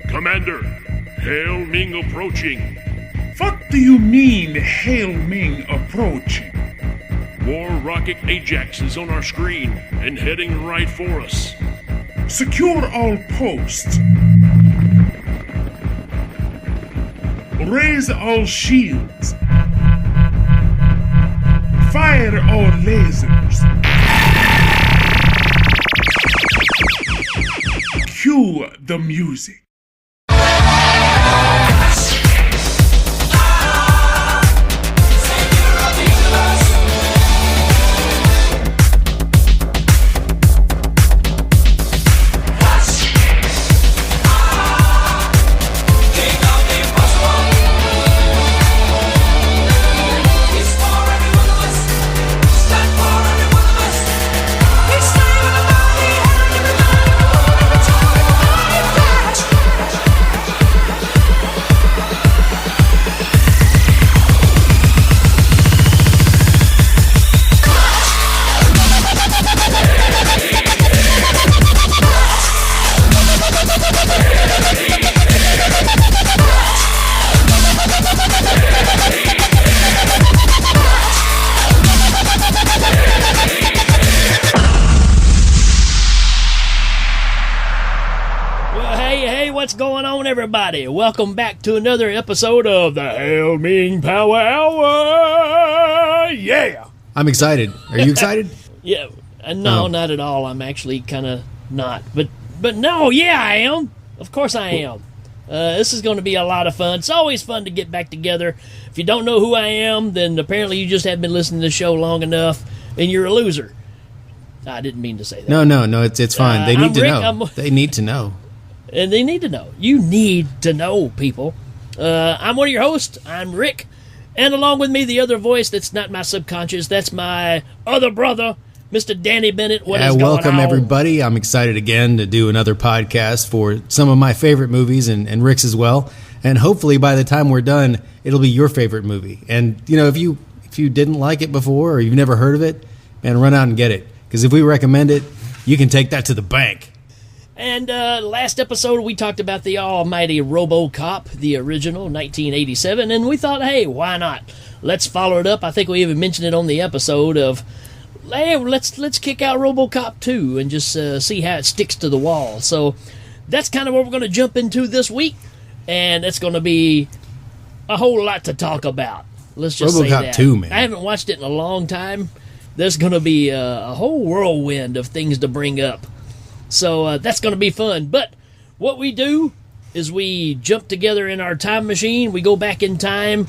Commander, hail Ming approaching. What do you mean, hail Ming approaching? War rocket Ajax is on our screen and heading right for us. Secure all posts. Raise all shields. Fire all lasers. Cue the music. What's going on, everybody? Welcome back to another episode of the Hail Ming Power Hour. Yeah! I'm excited. Are you excited? Yeah. No, not at all. I'm actually kind of not. But no, yeah, I am. Of course I am. This is going to be a lot of fun. It's always fun to get back together. If you don't know who I am, then apparently you just haven't been listening to the show long enough, and you're a loser. I didn't mean to say that. No, it's fine. They need to Rick, know. They need to know. And they need to know. You need to know, people. I'm one of your hosts. I'm Rick. And along with me, the other voice that's not my subconscious, that's my other brother, Mr. Danny Bennett. What is going on? Welcome, everybody. I'm excited again to do another podcast for some of my favorite movies, and Rick's as well. And hopefully by the time we're done, it'll be your favorite movie. And, you know, if you didn't like it before or you've never heard of it, man, run out and get it. Because if we recommend it, you can take that to the bank. And last episode, we talked about the almighty Robocop, the original, 1987, and we thought, hey, why not? Let's follow it up. I think we even mentioned it on the episode of, hey, let's kick out Robocop 2 and just see how it sticks to the wall. So that's kind of what we're going to jump into this week, and it's going to be a whole lot to talk about. Let's just say that. Robocop 2, man. I haven't watched it in a long time. There's going to be a whole whirlwind of things to bring up. So that's going to be fun. But what we do is we jump together in our time machine. We go back in time.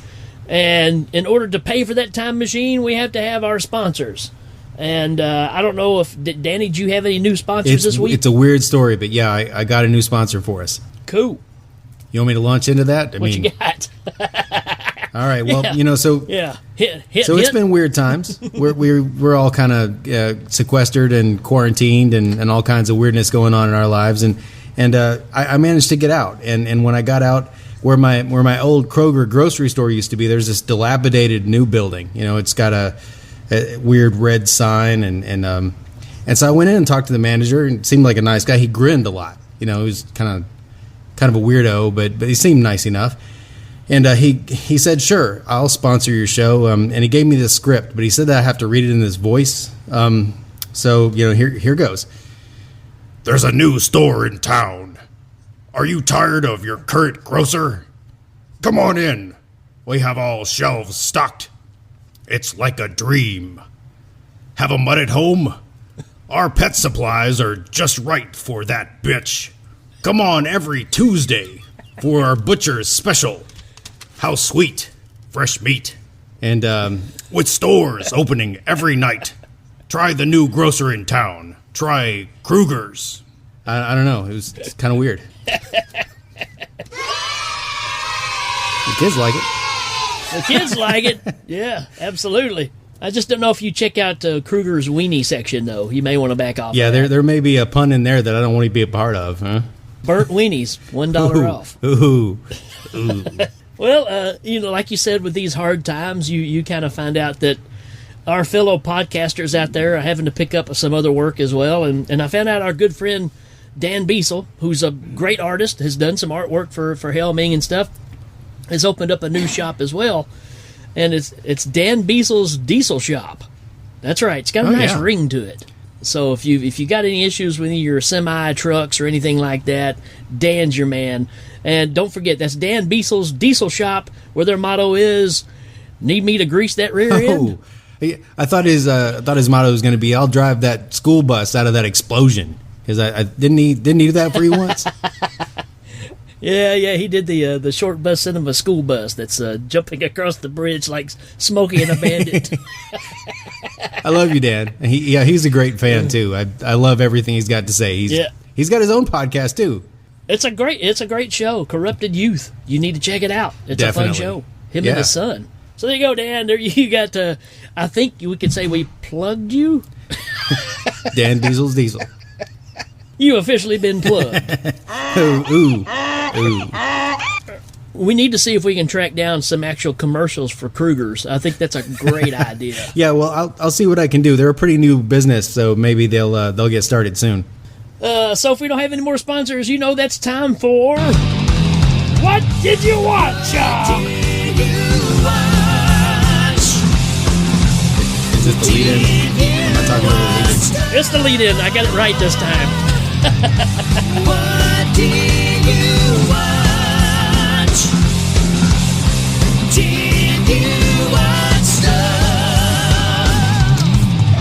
And in order to pay for that time machine, we have to have our sponsors. And I don't know if, Danny, do you have any new sponsors this week? It's a weird story, but yeah, I got a new sponsor for us. Cool. You want me to launch into that? What you got? All right. Well, yeah. you know, so yeah, it's been weird times. We're all kind of sequestered and quarantined, and all kinds of weirdness going on in our lives. And I managed to get out. And when I got out, where my old Kroger grocery store used to be, there's this dilapidated new building. You know, it's got a weird red sign, and so I went in and talked to the manager, and seemed like a nice guy. He grinned a lot. You know, he was kind of a weirdo, but he seemed nice enough. And he said, sure, I'll sponsor your show. And he gave me the script, but he said that I have to read it in this voice. So, you know, here goes. There's a new store in town. Are you tired of your current grocer? Come on in. We have all shelves stocked. It's like a dream. Have a mutt at home? Our pet supplies are just right for that bitch. Come on every Tuesday for our butcher's special. How sweet. Fresh meat. And with stores opening every night. Try the new grocer in town. Try Kruger's. I don't know. It's kind of weird. The kids like it. The kids like it. Yeah, absolutely. I just don't know if you check out Kruger's weenie section, though. You may want to back off. Yeah, there may be a pun in there that I don't want to be a part of, huh? Burnt weenies, $1 off. Ooh. Well, you know, like you said, with these hard times, you kind of find out that our fellow podcasters out there are having to pick up some other work as well. And I found out our good friend Dan Biesel, who's a great artist, has done some artwork for Hail Ming and stuff, has opened up a new shop as well. And it's Dan Biesel's Diesel Shop. That's right. It's got a nice ring to it. So if you got any issues with your semi trucks or anything like that, Dan's your man. And don't forget, that's Dan Biesel's Diesel Shop, where their motto is, "Need me to grease that rear end?" I thought his motto was going to be, "I'll drive that school bus out of that explosion." Because I didn't he do that for you once? Yeah, he did the short bus cinema school bus that's jumping across the bridge like Smokey and a Bandit. I love you, Dan. He's a great fan too. I love everything he's got to say. He's got his own podcast too. It's a great show, Corrupted Youth. You need to check it out. It's Definitely. a fun show. Him and his son. So there you go, Dan. There you got. I think we could say we plugged you. Dan Biesel's Diesel. You officially been plugged. Ooh. We need to see if we can track down some actual commercials for Krugers. I think that's a great idea. Yeah, well, I'll see what I can do. They're a pretty new business, so maybe they'll get started soon. So if we don't have any more sponsors, that's time for What Did You Watch? Is this the lead-in? I'm not talking about the lead-in. It's the lead-in. I got it right this time. What did you watch? Did you watch stuff?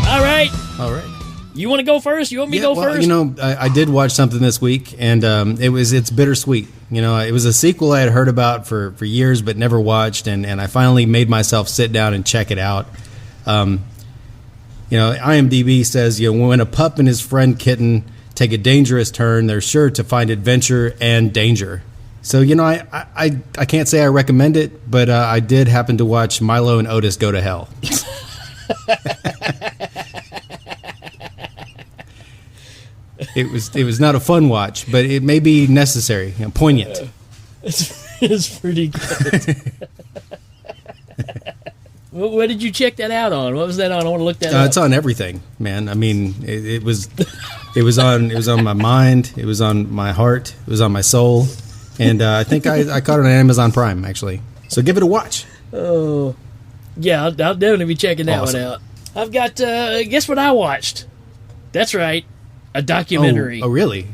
All right. All right. You want to go first? You want me to go first? I did watch something this week, and it's bittersweet. It was a sequel I had heard about for years but never watched, and I finally made myself sit down and check it out. IMDb says, when a pup and his friend kitten take a dangerous turn, they're sure to find adventure and danger. So, I can't say I recommend it, but I did happen to watch Milo and Otis Go to Hell. It was not a fun watch, but it may be necessary, poignant. It's pretty good. What did you check that out on? What was that on? I want to look that up. It's on everything, man. I mean, it was on my mind, it was on my heart, it was on my soul, and I think I caught it on Amazon Prime actually. So give it a watch. Oh, yeah, I'll definitely be checking that one out. I've got guess what I watched? That's right, a documentary. Oh, really?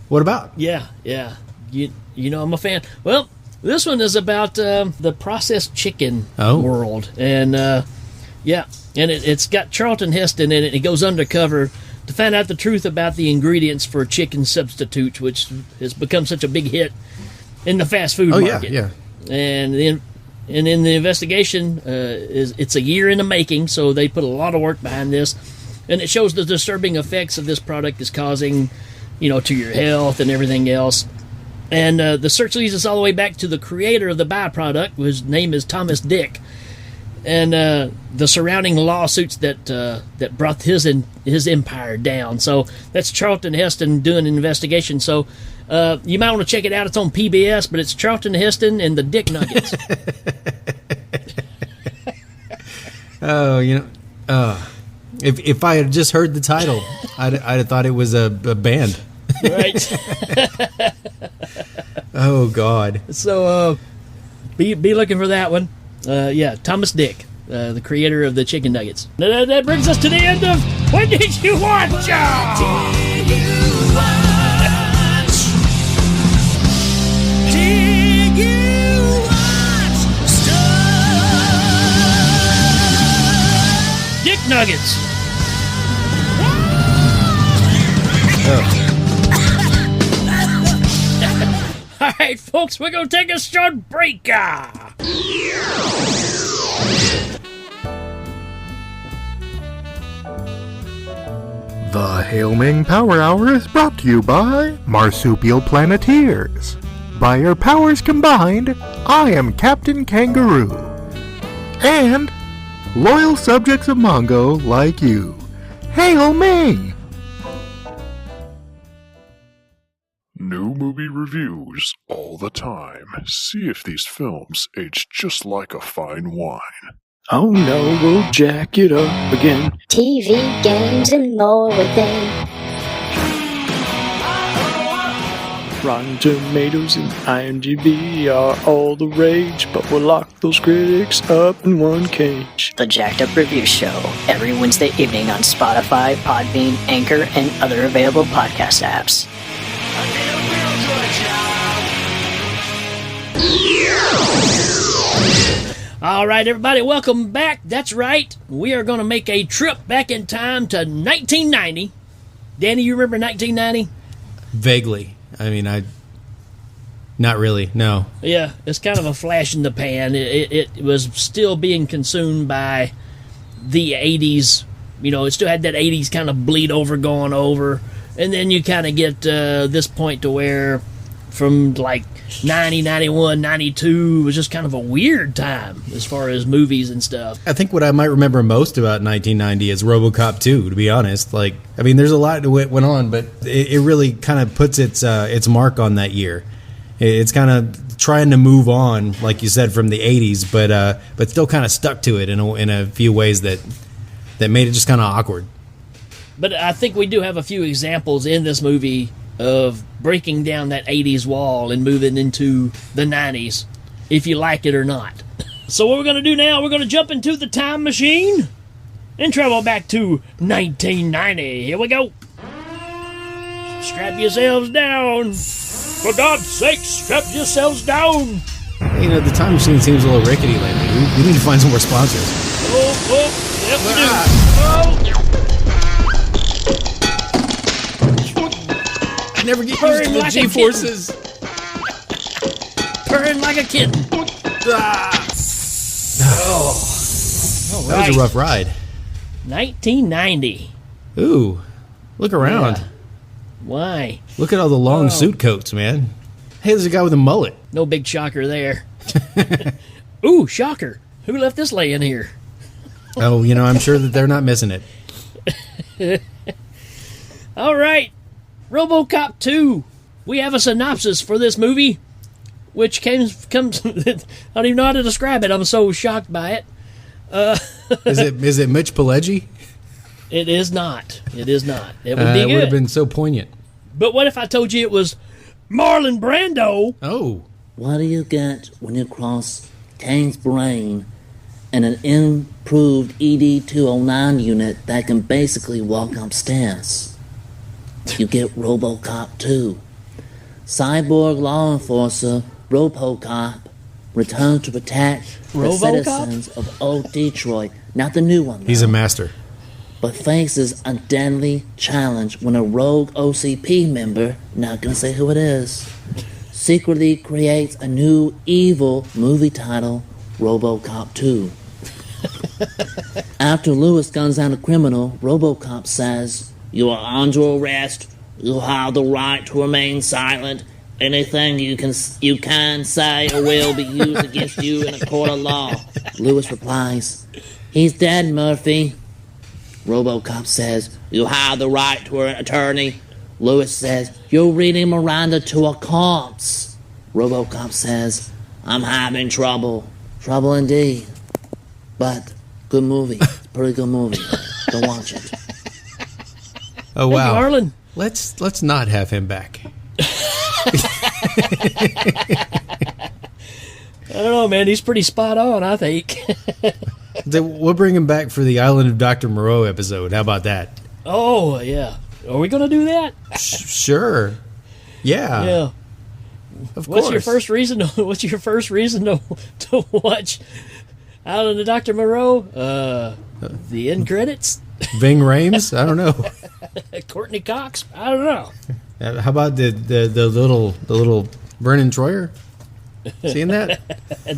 What about? Yeah. I'm a fan. Well, this one is about the processed chicken world, and it's got Charlton Heston in it. It goes undercover to find out the truth about the ingredients for chicken substitutes, which has become such a big hit in the fast food market. Yeah. And in the investigation, it's a year in the making, so they put a lot of work behind this, and it shows the disturbing effects of this product is causing, to your health and everything else. And the search leads us all the way back to the creator of the byproduct, whose name is Thomas Dick, and the surrounding lawsuits that brought his empire down. So that's Charlton Heston doing an investigation. So you might want to check it out. It's on PBS, but it's Charlton Heston and the Dick Nuggets. If I had just heard the title, I'd have thought it was a band. Right. Oh God. So be looking for that one. Thomas Dick, the creator of the chicken nuggets. That brings us to the end of What Did You Watch? What did you watch? Did you watch stuff? Dick Nuggets. All right, folks, we're going to take a short break. The Hail Ming Power Hour is brought to you by Marsupial Planeteers. By your powers combined, I am Captain Kangaroo. And loyal subjects of Mongo like you. Hail Ming! New movie reviews all the time. See if these films age just like a fine wine. Oh no, we'll jack it up again. TV, games, and more within. Rotten Tomatoes and IMDb are all the rage, but we'll lock those critics up in one cage. The Jacked Up Review Show, every Wednesday evening on Spotify, Podbean, Anchor, and other available podcast apps. All right, everybody, welcome back. That's right. We are going to make a trip back in time to 1990. Danny, you remember 1990? Vaguely. I mean, not really, no. Yeah, it's kind of a flash in the pan. It was still being consumed by the 80s. You know, it still had that 80s kind of bleed over going over. And then you kind of get this point to where from like 90, 91, 92 was just kind of a weird time as far as movies and stuff. I think what I might remember most about 1990 is Robocop 2, to be honest. Like, I mean, there's a lot that went on, but it really kind of puts its mark on that year. It's kind of trying to move on, like you said, from the 80s, but still kind of stuck to it in a few ways that made it just kind of awkward. But I think we do have a few examples in this movie of breaking down that 80s wall and moving into the 90s, if you like it or not. So what we're going to do now, we're going to jump into the time machine and travel back to 1990. Here we go. Strap yourselves down. For God's sake, strap yourselves down. You know, the time machine seems a little rickety lately. We need to find some more sponsors. Yep, we do. I never get Purring used to the like a G-forces. Purring like a kitten. That was a rough ride. 1990. Ooh, look around. Yeah. Why? Look at all the long suit coats, man. Hey, there's a guy with a mullet. No big shocker there. Ooh, shocker. Who left this laying here? Oh, you know, I'm sure that they're not missing it. All right. Robocop 2. We have a synopsis for this movie, which comes I don't even know how to describe it. I'm so shocked by it. Is it Mitch Pileggi? It is not. It is not. It would be It good. would have been so poignant. But what if I told you it was Marlon Brando? Oh. What do you get when you cross Kane's brain and an improved ED-209 unit that can basically walk upstairs? You get Robocop 2. Cyborg law enforcer Robocop returns to protect the Robocop? citizens of old Detroit. Not the new one, He's a though, master. but faces a deadly challenge when a rogue OCP member, not gonna say who it is, secretly creates a new evil movie title, Robocop 2. After Lewis guns down a criminal, Robocop says, "You are under arrest. You have the right to remain silent. Anything you can say or will be used against you in a court of law." Lewis replies, "He's dead, Murphy." Robocop says, "You have the right to an attorney." Lewis says, "You're reading Miranda to a corpse." Robocop says, "I'm having trouble." Trouble indeed. But, good movie. It's a pretty good movie. Go watch it. Oh, wow. Hey, Marlon. Let's not have him back. I don't know, man. He's pretty spot on, I think. We'll bring him back for the Island of Dr. Moreau episode. How about that? Oh, yeah. Are we going to do that? Sure. Yeah. Yeah. Of course. What's your first reason to watch Island of Dr. Moreau? The end credits? Ving Rhames? I don't know. Courtney Cox? I don't know. How about the little Vernon Troyer? Seeing that?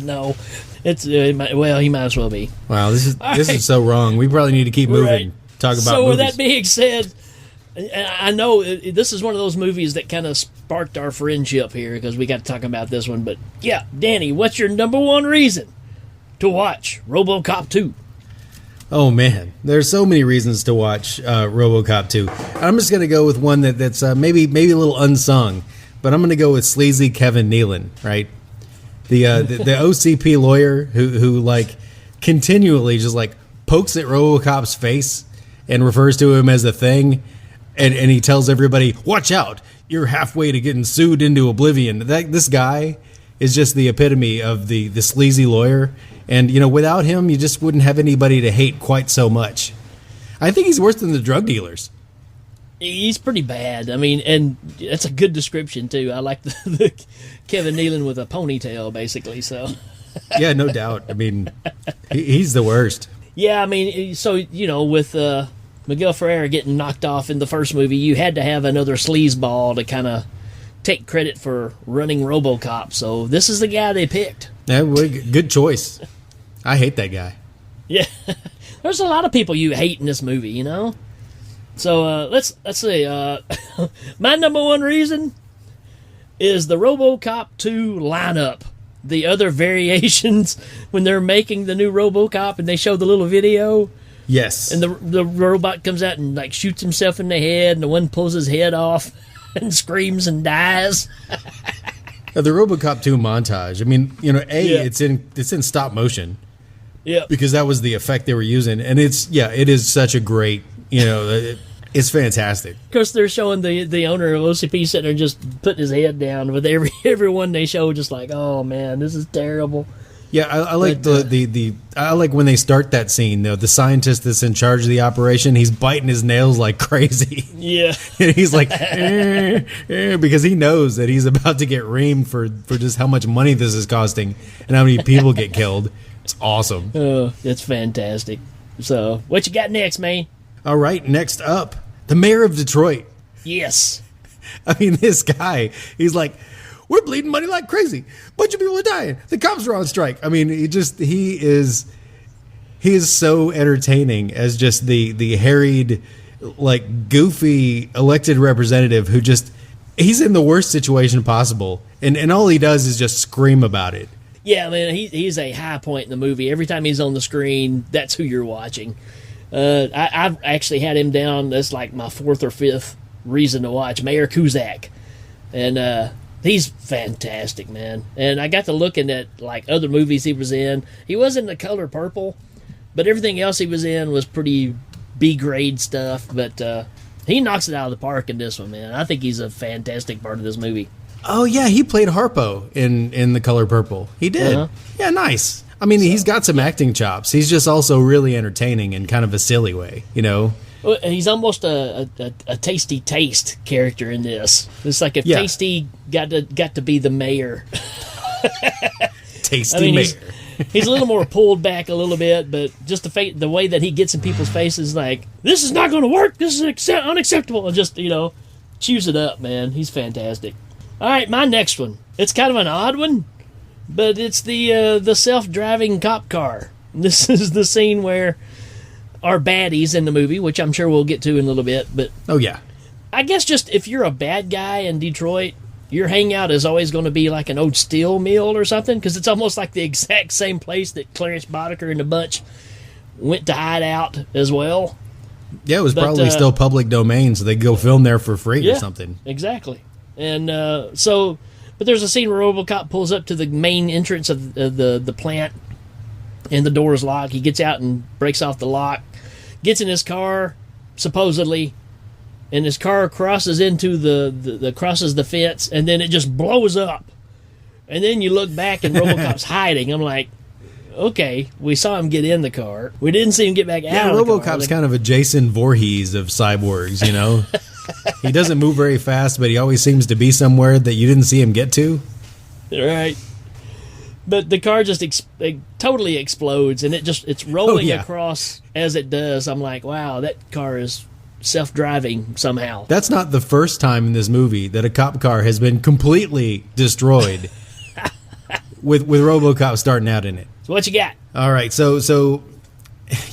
No. It's he might as well be. Wow, this is so wrong. We probably need to keep moving. Right. Talk about So movies. with that being said, I know this is one of those movies that kind of sparked our friendship here because we got to talk about this one. But yeah, Danny, what's your number one reason to watch RoboCop 2? Oh man, there's so many reasons to watch RoboCop 2. I'm just gonna go with one that's maybe a little unsung, but I'm gonna go with sleazy Kevin Nealon, right? The OCP lawyer who like continually just like pokes at RoboCop's face and refers to him as a thing, and he tells everybody, "Watch out! you're halfway to getting sued into oblivion. This guy is just the epitome of the sleazy lawyer. And, without him, you just wouldn't have anybody to hate quite so much. I think he's worse than the drug dealers. He's pretty bad. I mean, and that's a good description, too. I like the Kevin Nealon with a ponytail, basically, so... Yeah, no doubt. I mean, he's the worst. Yeah, I mean, so, with Miguel Ferrer getting knocked off in the first movie, you had to have another sleazeball to kind of take credit for running Robocop. So this is the guy they picked. Yeah, well, good choice. I hate that guy. Yeah, there's a lot of people you hate in this movie, So let's see. My number one reason is the Robocop 2 lineup. The other variations when they're making the new Robocop and they show the little video. Yes. And the robot comes out and like shoots himself in the head, and the one pulls his head off and screams and dies. The Robocop 2 montage. I mean, it's in stop motion. Yeah. Because that was the effect they were using, and it is such a great, it's fantastic. Of course, they're showing the owner of OCP sitting there just putting his head down with everyone they show, just like, oh man, this is terrible. Yeah, I like I like when they start that scene though. The scientist that's in charge of the operation, he's biting his nails like crazy. Yeah, and he's like, because he knows that he's about to get reamed for just how much money this is costing and how many people get killed. It's awesome. Oh, it's fantastic. So, what you got next, man? All right, next up, the mayor of Detroit. Yes. I mean, this guy, he's like, we're bleeding money like crazy. Bunch of people are dying. The cops are on strike. I mean, he is so entertaining as just the harried, like goofy elected representative who he's in the worst situation possible. And all he does is just scream about it. Yeah, man, he's a high point in the movie. Every time he's on the screen, that's who you're watching. I've actually had him down. That's like my fourth or fifth reason to watch Mayor Kuzak, and he's fantastic, man. And I got to looking at like other movies he was in. He was in The Color Purple, but everything else he was in was pretty B-grade stuff. But he knocks it out of the park in this one, man. I think he's a fantastic part of this movie. Oh yeah, he played Harpo in The Color Purple. He did. Uh-huh. Yeah, nice. I mean, he's got some acting chops. He's just also really entertaining in kind of a silly way, Well, he's almost a Tasty Taste character in this. It's like if Tasty got to be the mayor. Tasty mayor. He's a little more pulled back a little bit, but just the way that he gets in people's faces, like, this is not going to work. This is unacceptable. And just, chews it up, man. He's fantastic. All right, my next one. It's kind of an odd one, but it's the self-driving cop car. This is the scene where our baddies in the movie, which I'm sure we'll get to in a little bit, but oh yeah, I guess just if you're a bad guy in Detroit, your hangout is always going to be like an old steel mill or something, because it's almost like the exact same place that Clarence Boddicker and the bunch went to hide out as well. Yeah, it was probably still public domain, so they go film there for free or something. Exactly. And but there's a scene where Robocop pulls up to the main entrance of the plant, and the door is locked. He gets out and breaks off the lock, gets in his car, supposedly, and his car crosses into crosses the fence, and then it just blows up. And then you look back and Robocop's hiding. I'm like, okay, we saw him get in the car. We didn't see him get back out of the car. Robocop's kind of a Jason Voorhees of cyborgs, He doesn't move very fast, but he always seems to be somewhere that you didn't see him get to. Right. But the car just totally explodes, and it's rolling across as it does. I'm like, wow, that car is self-driving somehow. That's not the first time in this movie that a cop car has been completely destroyed with Robocop starting out in it. So what you got? All right, so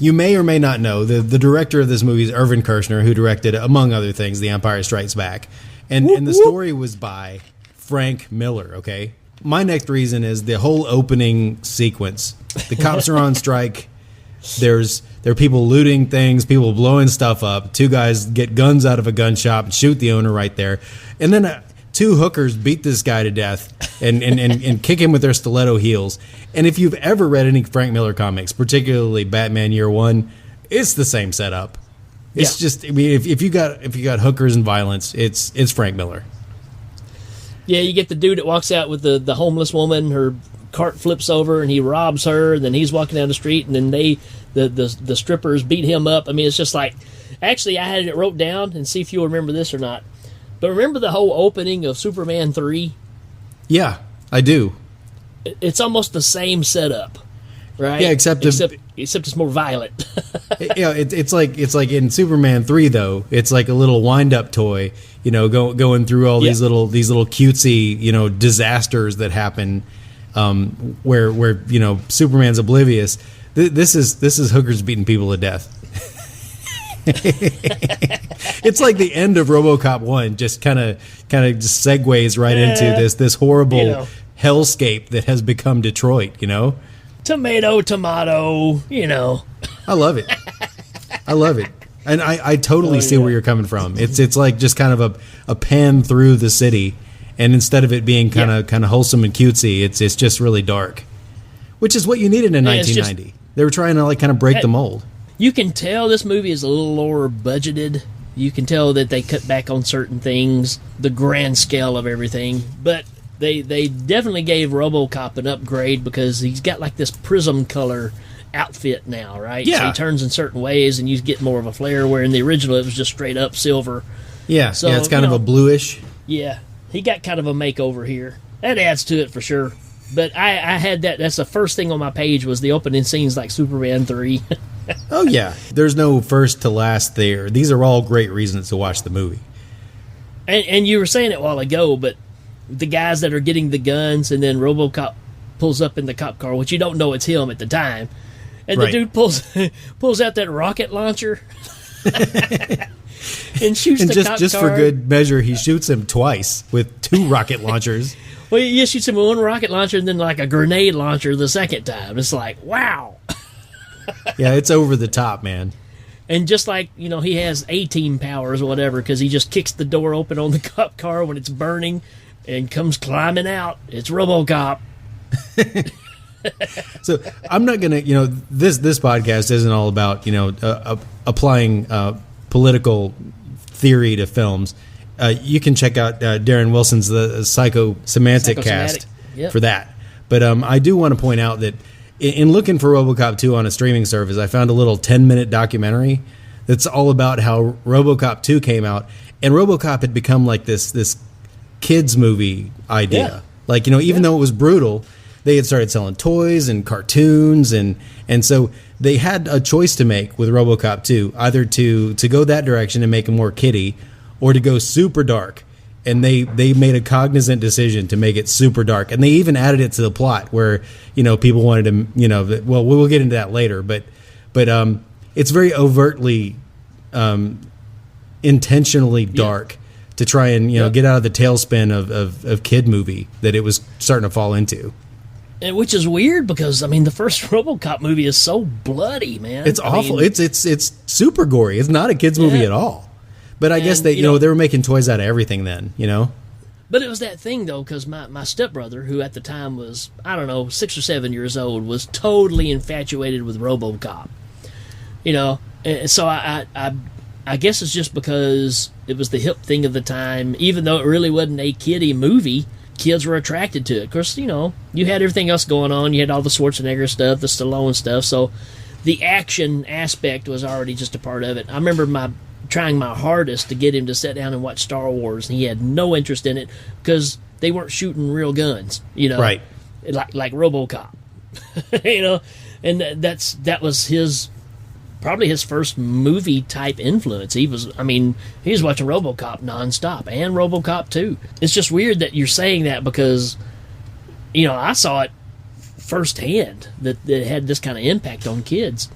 you may or may not know the director of this movie is Irvin Kershner, who directed, among other things, The Empire Strikes Back. And the story was by Frank Miller, okay? My next reason is the whole opening sequence. The cops are on strike. There are people looting things, people blowing stuff up. Two guys get guns out of a gun shop and shoot the owner right there. And then two hookers beat this guy to death and kick him with their stiletto heels. And if you've ever read any Frank Miller comics, particularly Batman Year One, it's the same setup. It's just, I mean, if you got hookers and violence, it's Frank Miller. Yeah, you get the dude that walks out with the homeless woman. Her cart flips over, and he robs her. And then he's walking down the street, and then the strippers beat him up. I mean, it's just like... Actually, I had it wrote down, and see if you'll remember this or not. But remember the whole opening of Superman 3? Yeah, I do. It's almost the same setup, right? Yeah, except it's more violent. Yeah, it's like in Superman 3 though. It's like a little wind-up toy, going through all these little cutesy, disasters that happen, where Superman's oblivious. This is hookers beating people to death. It's like the end of RoboCop 1 just kind of just segues right into this horrible hellscape that has become Detroit, Tomato, I love it. And I totally see where you're coming from. It's like just kind of a pan through the city, and instead of it being kind of wholesome and cutesy, it's just really dark, which is what you needed in 1990. They were trying to kind of break the mold. You can tell this movie is a little lower budgeted. You can tell that they cut back on certain things, the grand scale of everything. But they definitely gave RoboCop an upgrade because he's got like this prism color outfit now, right? Yeah. So he turns in certain ways and you get more of a flare, where in the original it was just straight up silver. Yeah, so, it's kind of a bluish. Yeah, he got kind of a makeover here. That adds to it for sure. But I had that. That's the first thing on my page was the opening scenes like Superman 3. Oh, yeah. There's no first to last there. These are all great reasons to watch the movie. And you were saying it a while ago, but the guys that are getting the guns, and then RoboCop pulls up in the cop car, which you don't know it's him at the time, and the dude pulls out that rocket launcher and shoots the cop car. Just for good measure, he shoots him twice with 2 rocket launchers. Well, he shoots him with 1 rocket launcher and then like a grenade launcher the second time. It's like, wow. Yeah, it's over the top, man. And just like, he has A-team powers or whatever, because he just kicks the door open on the cop car when it's burning and comes climbing out. It's RoboCop. So I'm not going to, this podcast isn't all about, applying political theory to films. You can check out Darren Wilson's The Psychosemantic cast for that. But I do want to point out that in looking for RoboCop 2 on a streaming service, I found a little 10-minute documentary that's all about how RoboCop 2 came out, and RoboCop had become like this kids movie idea. Yeah. Like, even though it was brutal, they had started selling toys and cartoons, and so they had a choice to make with RoboCop 2, either to go that direction and make it more kiddie, or to go super dark. And they made a cognizant decision to make it super dark. And they even added it to the plot where, people wanted to, well, we'll get into that later. But it's very overtly, intentionally dark to try and, get out of the tailspin of kid movie that it was starting to fall into. And which is weird because, the first RoboCop movie is so bloody, man. It's awful. It's super gory. It's not a kid's movie at all. But I guess they were making toys out of everything then, But it was that thing, though, because my stepbrother, who at the time was, 6 or 7 years old, was totally infatuated with RoboCop. And so I guess it's just because it was the hip thing of the time. Even though it really wasn't a kiddie movie, kids were attracted to it. Of course, you had everything else going on. You had all the Schwarzenegger stuff, the Stallone stuff, so the action aspect was already just a part of it. I remember trying my hardest to get him to sit down and watch Star Wars, and he had no interest in it because they weren't shooting real guns, right? Like RoboCop, and that was probably his first movie type influence. He was watching RoboCop nonstop and RoboCop 2. It's just weird that you're saying that because I saw it firsthand that it had this kind of impact on kids.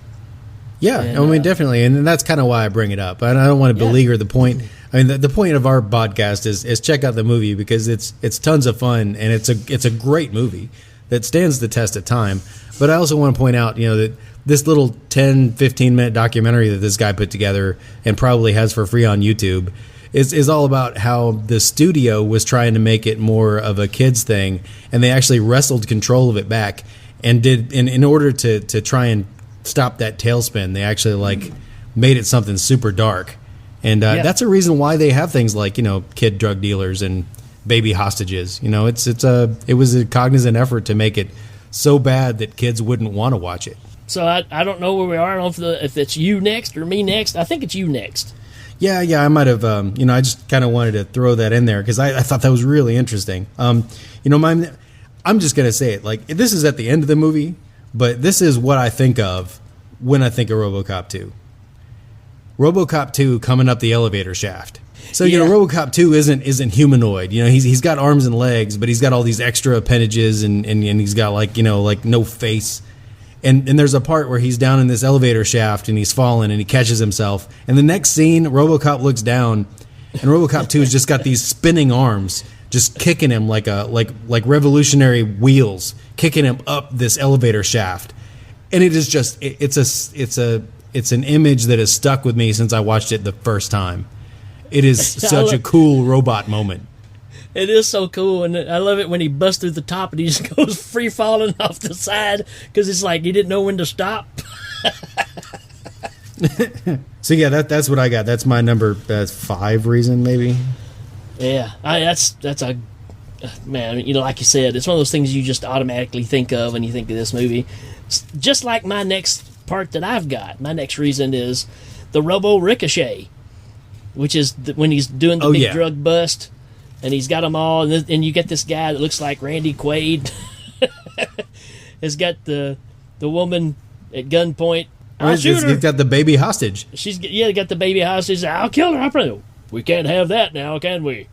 Yeah, and, definitely, and that's kind of why I bring it up. I don't want to beleaguer the point. The point of our podcast is check out the movie because it's tons of fun and it's a great movie that stands the test of time. But I also want to point out, that this little 10-15 minute documentary that this guy put together and probably has for free on YouTube is all about how the studio was trying to make it more of a kids thing, and they actually wrestled control of it back and did in order to try and stop that tailspin. They actually made it something super dark, and that's a reason why they have things like kid drug dealers and baby hostages. You know, it was a cognizant effort to make it so bad that kids wouldn't want to watch it. So I don't know where we are. I don't know if it's you next or me next. I think it's you next. Yeah, I might have. I just kind of wanted to throw that in there because I thought that was really interesting. I'm just gonna say it. Like, this is at the end of the movie, but this is what I think of when I think of RoboCop 2. RoboCop 2 coming up the elevator shaft. So RoboCop 2 isn't humanoid. You know, he's got arms and legs, but he's got all these extra appendages, and he's got like no face. And there's a part where he's down in this elevator shaft and he's falling and he catches himself. And the next scene, RoboCop looks down, and RoboCop 2 has just got these spinning arms, just kicking him like revolutionary wheels, kicking him up this elevator shaft. And it is just it's an image that has stuck with me since I watched it the first time. It is such a cool robot moment. It is so cool, and I love it when he busts through the top and he just goes free falling off the side because it's like he didn't know when to stop. So yeah, that's what I got. That's my number 5 reason, maybe. Yeah, that's a man. You know, like you said, it's one of those things you just automatically think of when you think of this movie. Just like my next part that I've got. My next reason is the Robo Ricochet, which is when he's doing the big drug bust. And he's got them all, and you get this guy that looks like Randy Quaid. Has got the woman at gunpoint. I'll shoot her. He's got the baby hostage. She's got the baby hostage. I'll kill her. We can't have that now, can we?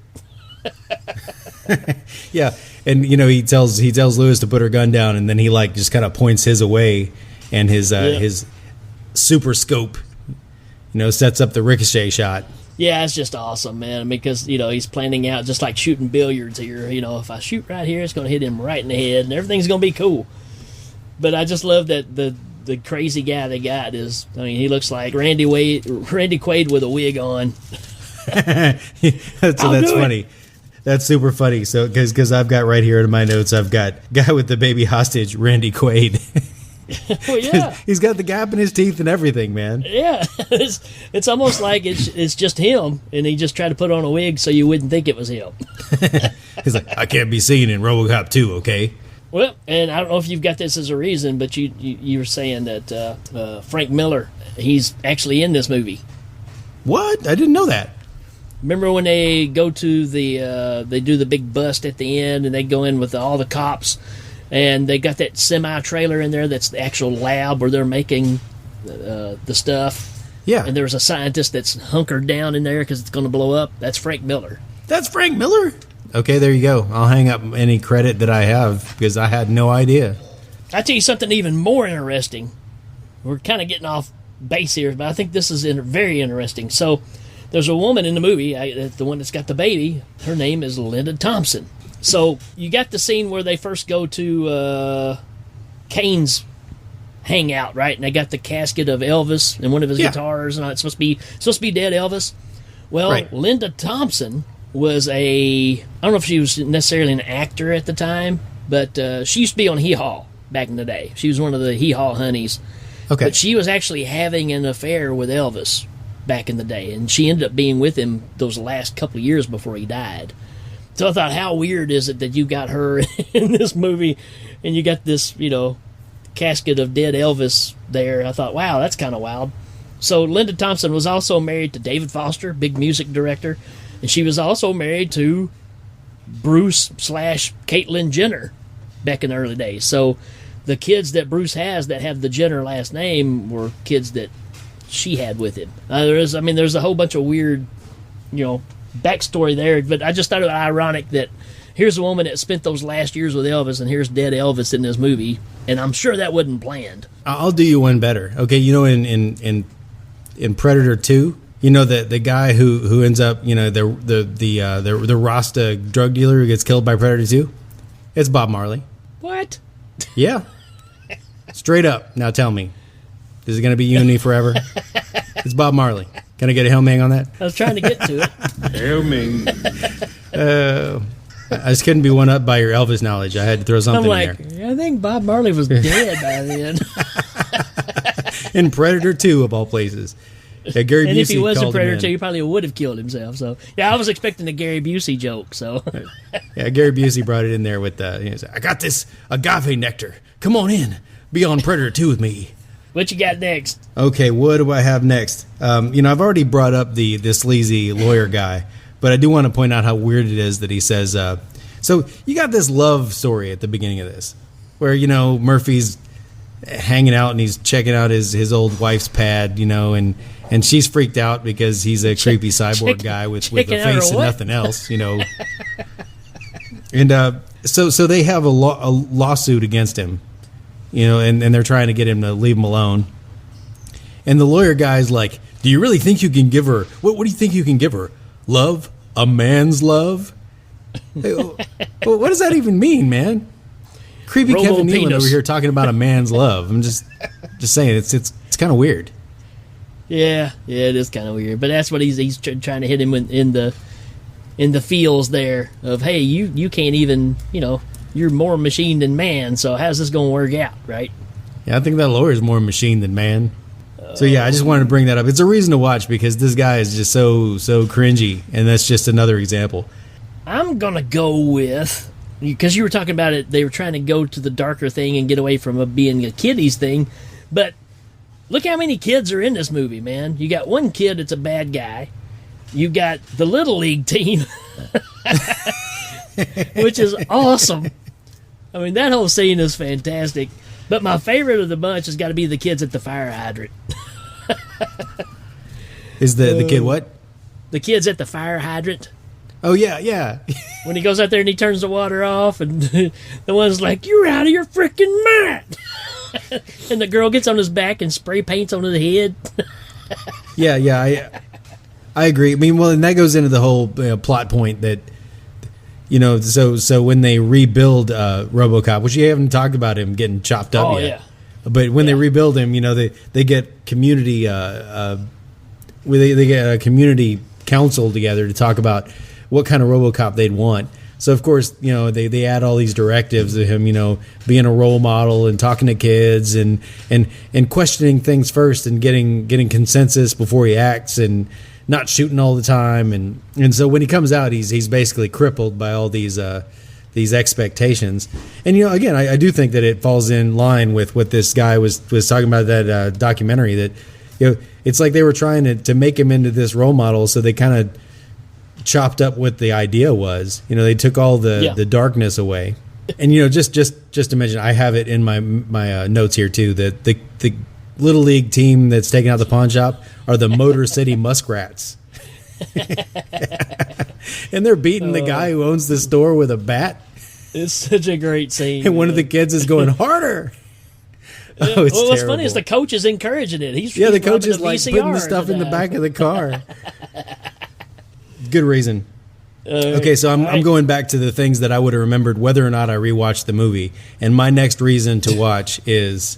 Yeah, and he tells Lewis to put her gun down, and then he just kind of points his away, and his super scope, sets up the ricochet shot. Yeah, it's just awesome, man, because, he's planning out just like shooting billiards here. If I shoot right here, it's going to hit him right in the head, and everything's going to be cool. But I just love that the crazy guy they got he looks like Randy Quaid with a wig on. That's funny. That's super funny. So, because I've got right here in my notes, I've got guy with the baby hostage, Randy Quaid. Well, yeah. He's got the gap in his teeth and everything, man. Yeah, it's almost like it's just him, and he just tried to put on a wig so you wouldn't think it was him. He's like, I can't be seen in RoboCop 2, okay? Well, and I don't know if you've got this as a reason, but you were saying that Frank Miller, he's actually in this movie. What? I didn't know that. Remember when they go to they do the big bust at the end, and they go in with all the cops, and they got that semi-trailer in there that's the actual lab where they're making the stuff. Yeah. And there's a scientist that's hunkered down in there because it's going to blow up. That's Frank Miller. That's Frank Miller? Okay, there you go. I'll hang up any credit that I have because I had no idea. I'll tell you something even more interesting. We're kind of getting off base here, but I think this is very interesting. So there's a woman in the movie, the one that's got the baby. Her name is Linda Thompson. So you got the scene where they first go to Kane's hangout, right? And they got the casket of Elvis and one of his guitars, and it's supposed to be dead Elvis. Well, right. Linda Thompson was I don't know if she was necessarily an actor at the time, but she used to be on Hee Haw back in the day. She was one of the Hee Haw honeys. Okay. But she was actually having an affair with Elvis back in the day, and she ended up being with him those last couple of years before he died. So I thought, how weird is it that you got her in this movie and you got this, casket of dead Elvis there? I thought, wow, that's kind of wild. So Linda Thompson was also married to David Foster, big music director, and she was also married to Bruce / Caitlyn Jenner back in the early days. So the kids that Bruce has that have the Jenner last name were kids that she had with him. There's a whole bunch of weird, backstory there, but I just thought it was ironic that here's a woman that spent those last years with Elvis, and here's dead Elvis in this movie, and I'm sure that wasn't planned. I'll do you one better. Okay, in Predator 2, the guy who ends up, the Rasta drug dealer who gets killed by Predator 2, it's Bob Marley. What? Yeah, straight up. Now tell me, is it going to be you and me forever? It's Bob Marley. Can I get a Hail Ming on that? I was trying to get to it. Hail Ming. I just couldn't be one up by your Elvis knowledge. I had to throw something in there. I think Bob Marley was dead by then. In Predator 2, of all places. Yeah, Gary And Busey if he was a called him Predator in. 2, he probably would have killed himself. So, yeah, I was expecting a Gary Busey joke. So, Yeah, Gary Busey brought it in there with he was like, I got this agave nectar. Come on in. Be on Predator 2 with me. what you got next? Okay, what do I have next? I've already brought up the sleazy lawyer guy, but I do want to point out how weird it is that he says, so you got this love story at the beginning of this, where, Murphy's hanging out and he's checking out his old wife's pad, and she's freaked out because he's a creepy cyborg guy with a face and nothing else, And so they have a lawsuit against him, and they're trying to get him to leave him alone. And the lawyer guy's like, do you really think you can give her, what do you think you can give her? Love? A man's love? Well, what does that even mean, man? Creepy Kevin Nealon over here talking about a man's love. I'm just saying, it's kind of weird. Yeah, it is kind of weird. But that's what he's trying to hit him in the feels there of, hey, you can't even, you're more machine than man, so how's this going to work out, right? Yeah, I think that lawyer's more machine than man. So yeah, I just wanted to bring that up. It's a reason to watch because this guy is just so cringy, and that's just another example. I'm going to go with, because you were talking about it, they were trying to go to the darker thing and get away from being a kiddies thing, but look how many kids are in this movie, man. You got one kid that's a bad guy. You got the Little League team, which is awesome. I mean, that whole scene is fantastic. But my favorite of the bunch has got to be the kids at the fire hydrant. Is the kid what? The kids at the fire hydrant. Oh, yeah. When he goes out there and he turns the water off, and the one's like, you're out of your freaking mind. And the girl gets on his back and spray paints on his head. Yeah, I agree. I mean, well, and that goes into the whole plot point that, so when they rebuild Robocop, which you haven't talked about him getting chopped up yet. Yeah. But when they rebuild him, they get community, they get a community council together to talk about what kind of Robocop they'd want. So of course, they add all these directives of him, being a role model and talking to kids and questioning things first and getting consensus before he acts and not shooting all the time. And so when he comes out, he's basically crippled by all these expectations. And again, I do think that it falls in line with what this guy was talking about, that documentary, that it's like they were trying to make him into this role model, so they kind of chopped up what the idea was. They took all the darkness away. And just to mention, I have it in my notes here too, that the Little League team that's taking out the pawn shop are the Motor City Muskrats. And they're beating the guy who owns the store with a bat. It's such a great scene. And one of the kids is going, harder. Oh, it's what's funny is the coach is encouraging it. He's the coach is rubbing like VCR putting the stuff in the back of the car. Good reason. Okay, so I'm going back to the things that I would have remembered whether or not I rewatched the movie. And my next reason to watch is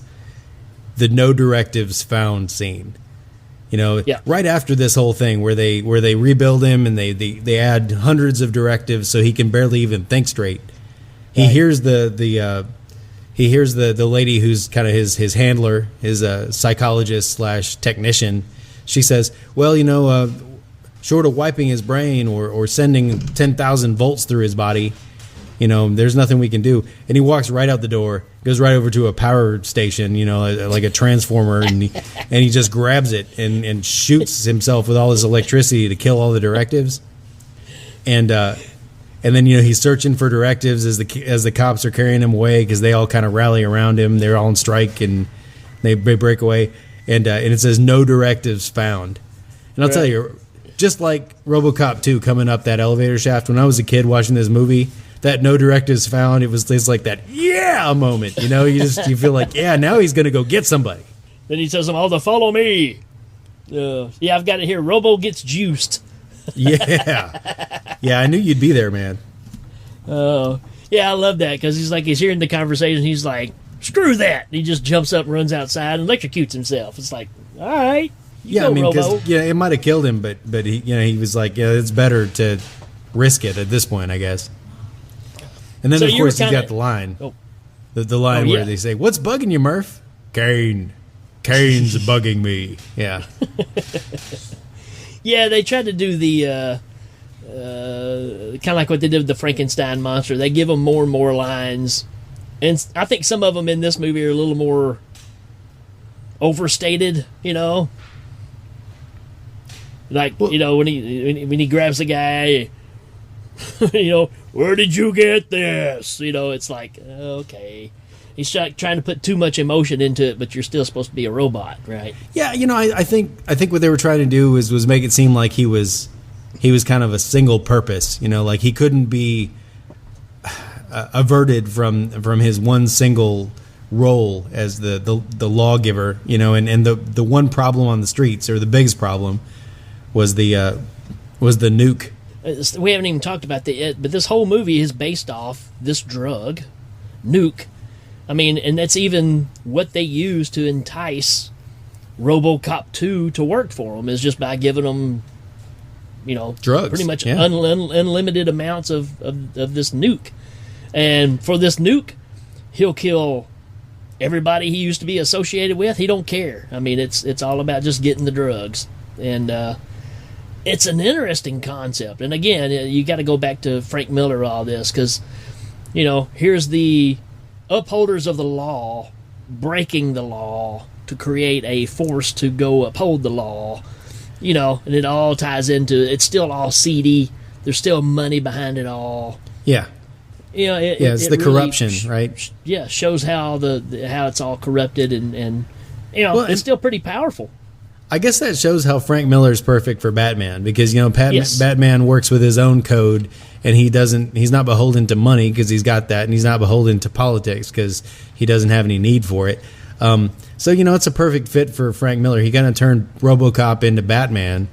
the no directives found scene. Right after this whole thing where they rebuild him and they add hundreds of directives so he can barely even think straight. He hears the lady who's kind of his handler, his psychologist / technician. She says, well, short of wiping his brain or sending 10,000 volts through his body, there's nothing we can do. And he walks right out the door, goes right over to a power station, like a transformer, and he just grabs it and shoots himself with all his electricity to kill all the directives. And then he's searching for directives as the cops are carrying him away, because they all kind of rally around him. They're all on strike and they break away, and it says no directives found. And I'll tell you, just like RoboCop 2 coming up that elevator shaft, when I was a kid watching this movie, that no directives found, it's like that moment. You feel like, now he's gonna go get somebody. Then he tells them all to follow me. I've got it here. Robo gets juiced. Yeah, I knew you'd be there, man. Oh, I love that, because he's hearing the conversation. He's like, screw that. And he just jumps up, runs outside, and electrocutes himself. It's like, all right. Because it might have killed him, but he was like, it's better to risk it at this point, I guess. And then of course he's got the line, the line where they say, "What's bugging you, Murph?" Kane. Kane's bugging me. Yeah. Yeah, they tried to do the kind of like what they did with the Frankenstein monster. They give them more and more lines, and I think some of them in this movie are a little more overstated. Like when he grabs the guy, where did you get this? It's like, okay. He's trying to put too much emotion into it, but you're still supposed to be a robot, right? Yeah, I think what they were trying to do was make it seem like he was kind of a single purpose. Like he couldn't be averted from his one single role as the lawgiver. And the one problem on the streets, or the biggest problem, was the nuke. We haven't even talked about but this whole movie is based off this drug, nuke. I mean, and that's even what they use to entice Robocop 2 to work for them, is just by giving them, drugs, pretty much unlimited amounts of this nuke. And for this nuke, he'll kill everybody he used to be associated with. He don't care. I mean, it's all about just getting the drugs. And it's an interesting concept. And again, you got to go back to Frank Miller, all this, because, here's the upholders of the law breaking the law to create a force to go uphold the law, and it all ties into, it's still all seedy. There's still money behind it all. Yeah. It's the really corruption, right? Yeah, shows how how it's all corrupted, and it's still pretty powerful. I guess that shows how Frank Miller is perfect for Batman, because Yes. Batman works with his own code, and he's not beholden to money because he's got that, and he's not beholden to politics because he doesn't have any need for it. So it's a perfect fit for Frank Miller. He kind of turned RoboCop into Batman,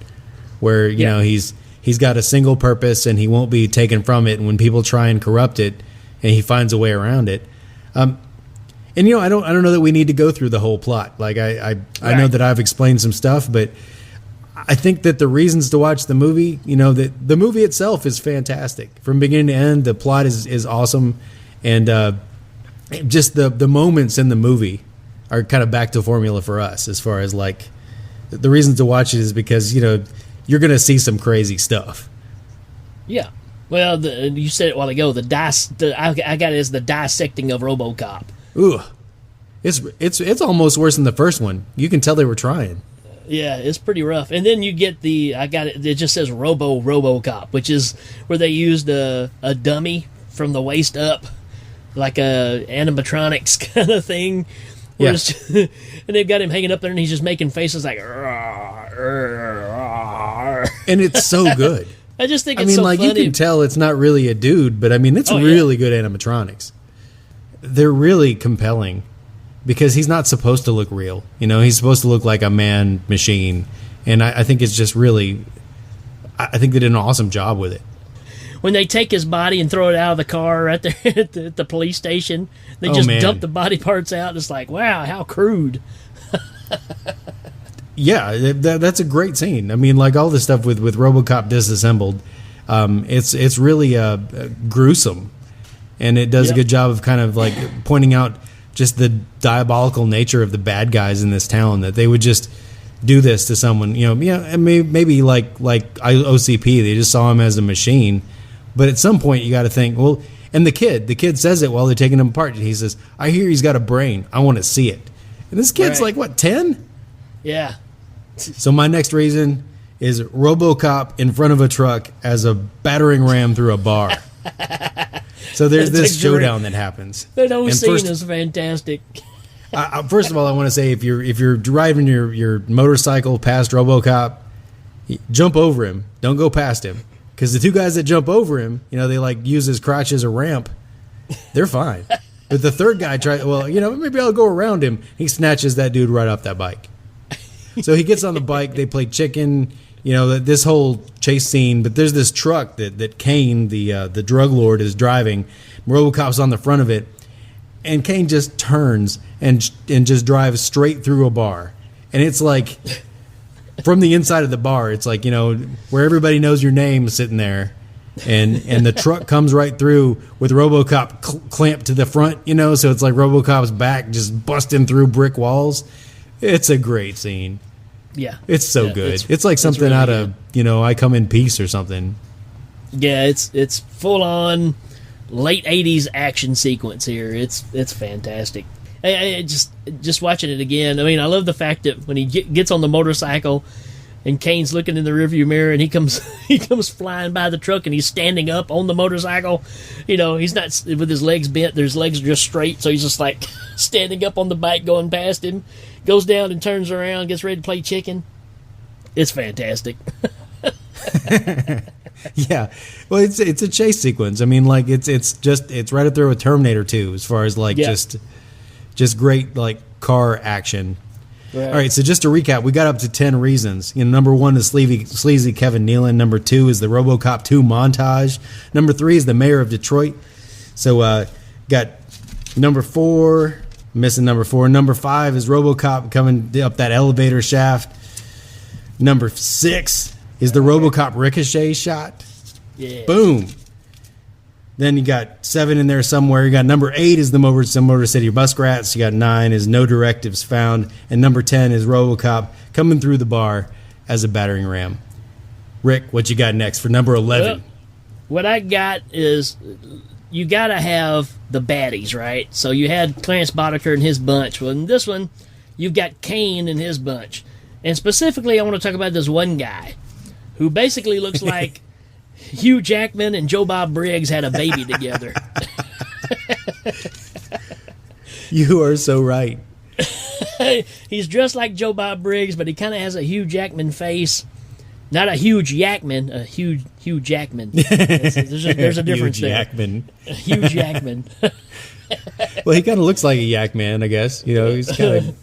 where he's got a single purpose and he won't be taken from it. And when people try and corrupt it, and he finds a way around it. And I don't know that we need to go through the whole plot. Like I know that I've explained some stuff, but I think that the reasons to watch the movie, that the movie itself is fantastic from beginning to end. The plot is awesome, and just the moments in the movie are kind of back to formula for us. As far as like the reasons to watch it is because you're going to see some crazy stuff. Yeah. Well, you said it a while ago. I got it as the dissecting of RoboCop. Ooh, it's almost worse than the first one. You can tell they were trying. Yeah, it's pretty rough. And then you get it just says RoboCop, which is where they used a dummy from the waist up, like a animatronics kind of thing. Yeah. And they've got him hanging up there, and he's just making faces like, and it's so good. I just think it's so funny. You can tell it's not really a dude, but it's really good animatronics. They're really compelling because he's not supposed to look real. He's supposed to look like a man machine. And I think it's just really, I think they did an awesome job with it. When they take his body and throw it out of the car right there at the police station, they just dump the body parts out. It's like, wow, how crude. Yeah, that's a great scene. I mean, like all the stuff with RoboCop disassembled, it's really gruesome. And it does a good job of kind of like pointing out just the diabolical nature of the bad guys in this town, that they would just do this to someone, and maybe like OCP, they just saw him as a machine. But at some point you got to think, well, and the kid says it while they're taking him apart. He says, I hear he's got a brain. I want to see it. And this kid's like, what, 10? Yeah. So my next reason is RoboCop in front of a truck as a battering ram through a bar. So there's this showdown that happens. That whole scene is fantastic. First of all, I want to say if you're driving your motorcycle past RoboCop, jump over him. Don't go past him, because the two guys that jump over him, they like use his crotch as a ramp. They're fine. But the third guy maybe I'll go around him. He snatches that dude right off that bike. So he gets on the bike. They play chicken. This whole chase scene, but there's this truck that Kane, the drug lord, is driving. RoboCop's on the front of it, and Kane just turns and just drives straight through a bar. And it's like, from the inside of the bar, it's like, where everybody knows your name sitting there, and the truck comes right through with RoboCop clamped to the front, so it's like RoboCop's back just busting through brick walls. It's a great scene. Yeah. It's so Yeah, good. It's like something really out of, I Come in Peace or something. Yeah, it's full on late 80s action sequence here. It's fantastic. I just watching it again. I mean, I love the fact that when he gets on the motorcycle and Kane's looking in the rearview mirror and he comes flying by the truck and he's standing up on the motorcycle. He's not with his legs bent. His legs are just straight, so he's just like standing up on the bike going past him. Goes down and turns around, gets ready to play chicken. It's fantastic. Yeah, well, it's a chase sequence. I mean, like it's right up there with Terminator 2 as far as just great like car action. Right. All right, so just to recap, we got up to 10 reasons. Number 1 is sleazy Kevin Nealon. Number 2 is the RoboCop 2 montage. Number 3 is the mayor of Detroit. So got number 4, missing number 4. Number 5 is RoboCop coming up that elevator shaft. Number 6 is the RoboCop ricochet shot. Yeah. Boom. Then you got 7 in there somewhere. You got number 8 is the Motor City Muskrats. You got 9 is No Directives Found. And number 10 is RoboCop coming through the bar as a battering ram. Rick, what you got next for number 11? Well, what I got is you got to have the baddies, right? So you had Clarence Boddicker and his bunch. Well, in this one, you've got Kane and his bunch. And specifically, I want to talk about this one guy who basically looks like Hugh Jackman and Joe Bob Briggs had a baby together. You are so right. He's dressed like Joe Bob Briggs, but he kind of has a Hugh Jackman face. Not a huge Jackman, a Hugh Jackman. There's a difference Hugh there. Jackman. Hugh Jackman. Well, he kind of looks like a yak man, I guess. He's kind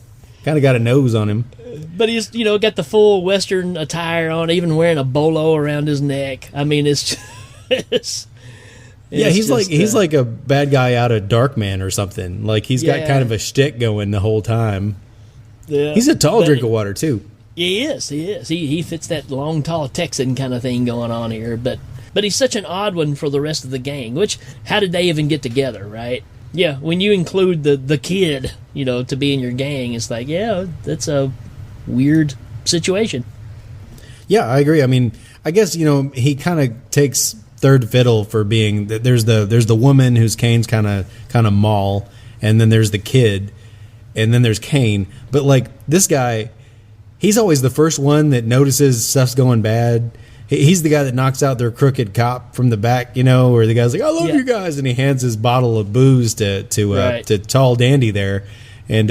of got a nose on him. But he's, got the full Western attire on, even wearing a bolo around his neck. I mean, it's just... he's like a bad guy out of Darkman or something. Like, he's got kind of a shtick going the whole time. Yeah, he's a tall drink of water, too. He is. He fits that long, tall Texan kind of thing going on here. But he's such an odd one for the rest of the gang, which, how did they even get together, right? Yeah, when you include the kid, to be in your gang, it's like, yeah, that's a weird situation. Yeah, I agree. I mean, I guess, he kind of takes third fiddle for being, there's the woman who's Kane's kind of maul, and then there's the kid, and then there's Kane. But, like, this guy, he's always the first one that notices stuff's going bad. He's the guy that knocks out their crooked cop from the back, where the guy's like, I love you guys, and he hands his bottle of booze to Tall Dandy there, and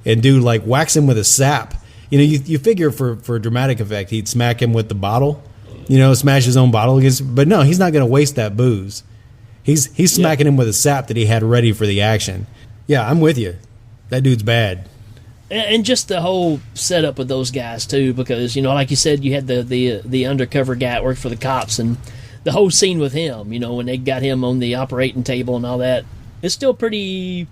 dude, like, whacks him with a sap. You figure for dramatic effect, he'd smack him with the bottle, smash his own bottle against, but no, he's not going to waste that booze. He's smacking him with a sap that he had ready for the action. Yeah, I'm with you. That dude's bad. And just the whole setup with those guys, too, because, like you said, you had the undercover guy that worked for the cops, and the whole scene with him, when they got him on the operating table and all that, it's still pretty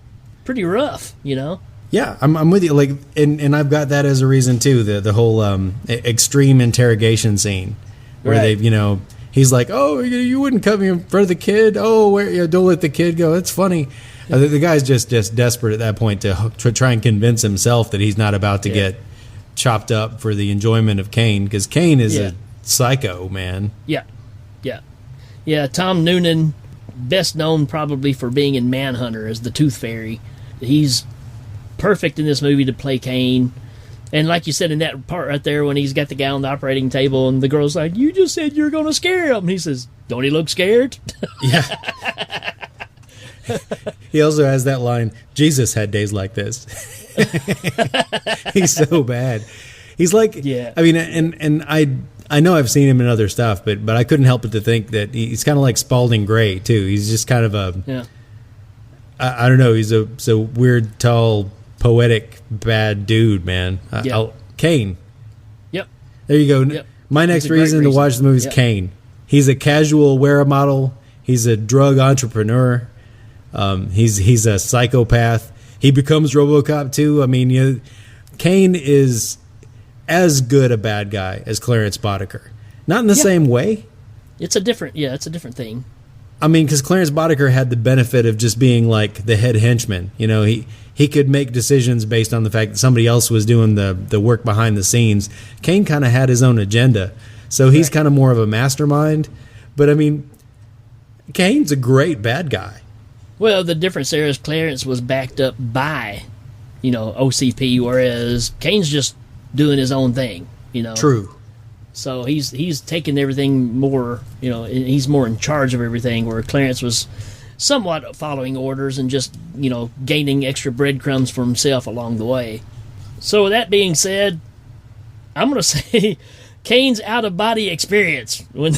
rough, Yeah, I'm with you. Like, and I've got that as a reason, too, the whole extreme interrogation scene where they've, he's like, oh, you wouldn't cut me in front of the kid? Oh, don't let the kid go. It's funny. The guy's just desperate at that point to try and convince himself that he's not about to get chopped up for the enjoyment of Kane, because Kane is a psycho, man. Yeah. Tom Noonan, best known probably for being in Manhunter as the Tooth Fairy. He's perfect in this movie to play Kane. And like you said in that part right there when he's got the guy on the operating table and the girl's like, you just said you're going to scare him. And he says, don't he look scared? Yeah. He also has that line, Jesus had days like this. He's so bad. He's like, I mean, and I know I've seen him in other stuff, but I couldn't help but to think that he's kind of like Spalding Gray, too. He's just kind of I don't know, he's a weird, tall, poetic, bad dude, man. Kane. Yep. There you go. Yep. My next reason to watch the movie is Kane. He's a casual wear model. He's a drug entrepreneur. He's a psychopath. He becomes RoboCop too. I mean, Kane is as good a bad guy as Clarence Boddicker. Not in the same way. It's a different thing. I mean, because Clarence Boddicker had the benefit of just being like the head henchman. You know, he could make decisions based on the fact that somebody else was doing the work behind the scenes. Kane kind of had his own agenda, so he's kind of more of a mastermind. But I mean, Kane's a great bad guy. Well, the difference there is Clarence was backed up by, OCP, whereas Kane's just doing his own thing. True. So he's taking everything more, he's more in charge of everything, where Clarence was somewhat following orders and just, gaining extra breadcrumbs for himself along the way. So with that being said, I'm going to say Kane's out-of-body experience when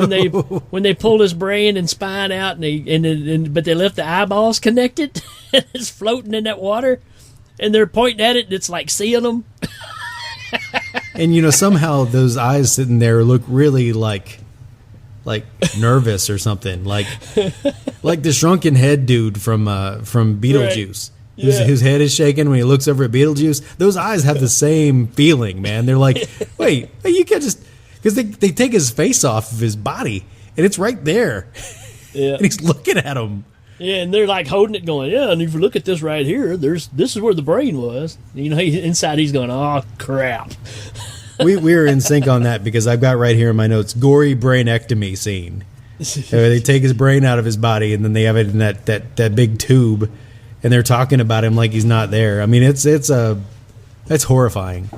they pulled his brain and spine out, but they left the eyeballs connected, and it's floating in that water, and they're pointing at it, and it's like seeing them. And somehow those eyes sitting there look really like nervous or something, like the shrunken head dude from Beetlejuice, whose head is shaking when he looks over at Beetlejuice. Those eyes have the same feeling, man. They're like, wait, you can't just, because they take his face off of his body and it's right there, and he's looking at him. Yeah, and they're like holding it, going, yeah. And if you look at this right here, this is where the brain was. Inside he's going, oh crap. we were in sync on that, because I've got right here in my notes, gory brainectomy scene. They take his brain out of his body and then they have it in that big tube, and they're talking about him like he's not there. I mean, it's horrifying.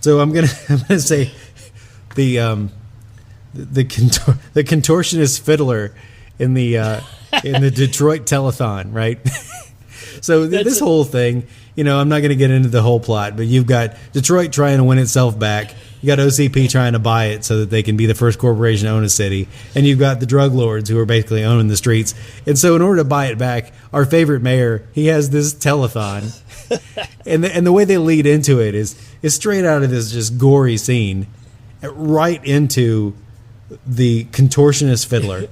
So I'm gonna say the contortionist fiddler in the Detroit telethon, right? So this whole thing, I'm not going to get into the whole plot, but you've got Detroit trying to win itself back. You got OCP trying to buy it so that they can be the first corporation to own a city. And you've got the drug lords who are basically owning the streets. And so in order to buy it back, our favorite mayor, he has this telethon. and the way they lead into it is straight out of this just gory scene, right into the contortionist fiddler.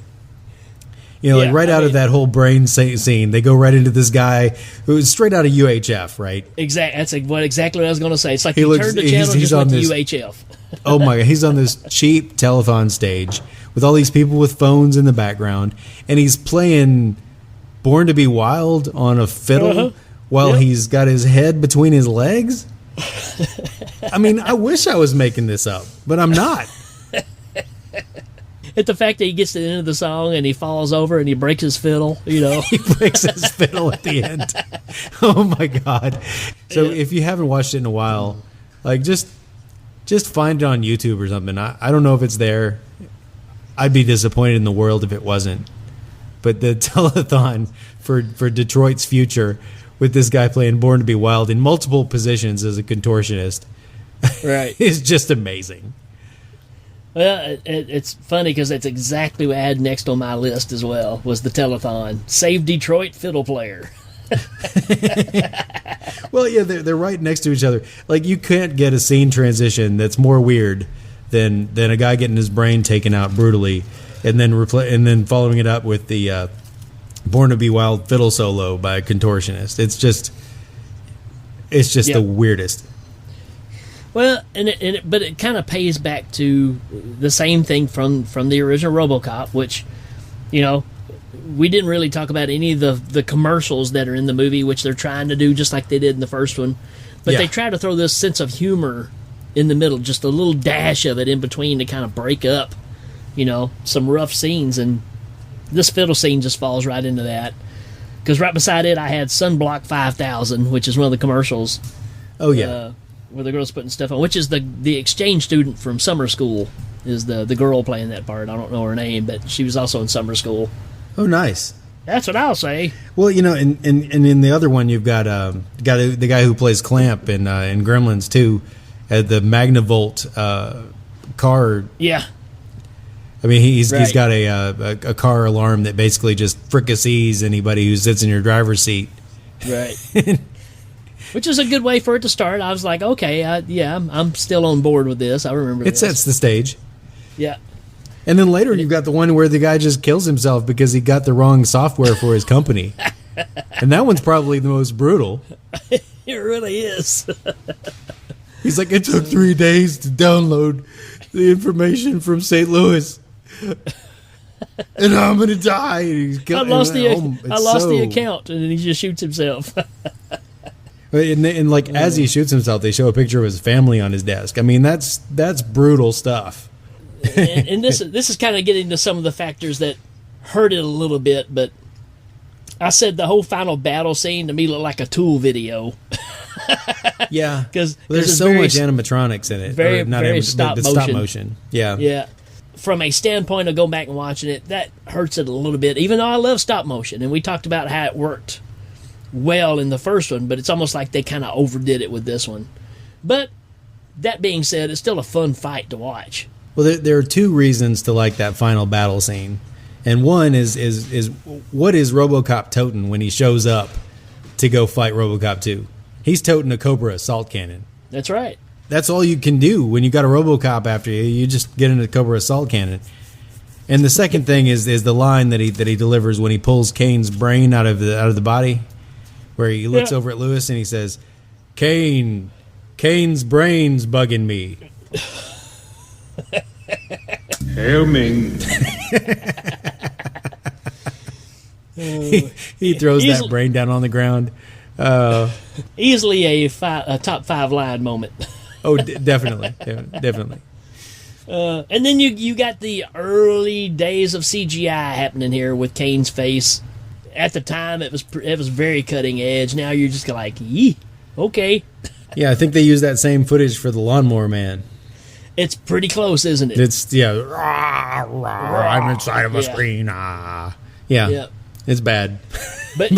Out of that whole brain scene, they go right into this guy who's straight out of UHF, right? Exactly. That's exactly what I was going to say. It's like he turned the channel and just went to UHF. Oh my God, he's on this cheap telethon stage with all these people with phones in the background, and he's playing Born to Be Wild on a fiddle while he's got his head between his legs. I mean, I wish I was making this up, but I'm not. It's the fact that he gets to the end of the song and he falls over and he breaks his fiddle, He breaks his fiddle at the end. Oh my God. So if you haven't watched it in a while, like just find it on YouTube or something. I don't know if it's there. I'd be disappointed in the world if it wasn't. But the telethon for Detroit's future, with this guy playing Born to Be Wild in multiple positions as a contortionist, right, is just amazing. Well, it's funny because that's exactly what I had next on my list as well, was the telethon. Save Detroit fiddle player. Well, yeah, they're right next to each other. Like, you can't get a scene transition that's more weird than a guy getting his brain taken out brutally, and then following it up with the Born to Be Wild fiddle solo by a contortionist. It's just the weirdest. Well, but it kind of pays back to the same thing from the original Robocop, which, we didn't really talk about any of the commercials that are in the movie, which they're trying to do just like they did in the first one. But they try to throw this sense of humor in the middle, just a little dash of it in between to kind of break up, some rough scenes. And this fiddle scene just falls right into that. Because right beside it, I had Sunblock 5000, which is one of the commercials. Oh, yeah. Where the girl's putting stuff on, which is the exchange student from summer school, is the girl playing that part. I don't know her name, but she was also in summer school. Oh, nice. That's what I'll say. Well, and in the other one, you've got the guy who plays Clamp in Gremlins 2, the Magnavolt car. Yeah. I mean, he's got a car alarm that basically just fricassees anybody who sits in your driver's seat. Right. Which is a good way for it to start. I was like, okay, I'm still on board with this. I remember it sets the stage. Yeah. And then later you've got the one where the guy just kills himself because he got the wrong software for his company. And that one's probably the most brutal. It really is. He's like, it took 3 days to download the information from St. Louis. and I'm gonna die. I lost the account, and then he just shoots himself. And like as he shoots himself, they show a picture of his family on his desk. I mean, that's brutal stuff. and this is kind of getting to some of the factors that hurt it a little bit, but I said the whole final battle scene to me looked like a Tool video. Yeah, because there's so much animatronics in it. Very stop motion. Yeah, yeah. From a standpoint of going back and watching it, that hurts it a little bit. Even though I love stop motion, and we talked about how it worked well in the first one, but it's almost like they kind of overdid it with this one. But that being said, it's still a fun fight to watch. Well, there are two reasons to like that final battle scene, and one is what is RoboCop toting when he shows up to go fight RoboCop 2? He's toting a Cobra assault cannon. That's right. That's all you can do when you got a RoboCop after you. You just get into Cobra assault cannon. And the second thing is the line that he delivers when he pulls Kane's brain out of the body, where he looks over at Lewis and he says, Kane's brain's bugging me. Hail Ming. He throws that brain down on the ground. Easily a top 5 line moment. Oh, definitely. And then you got the early days of CGI happening here with Kane's face. At the time, it was very cutting edge. Now you're just like, yee, okay. Yeah, I think they used that same footage for the Lawnmower Man. It's pretty close, isn't it? It's I'm inside of a screen. Yeah, it's bad. But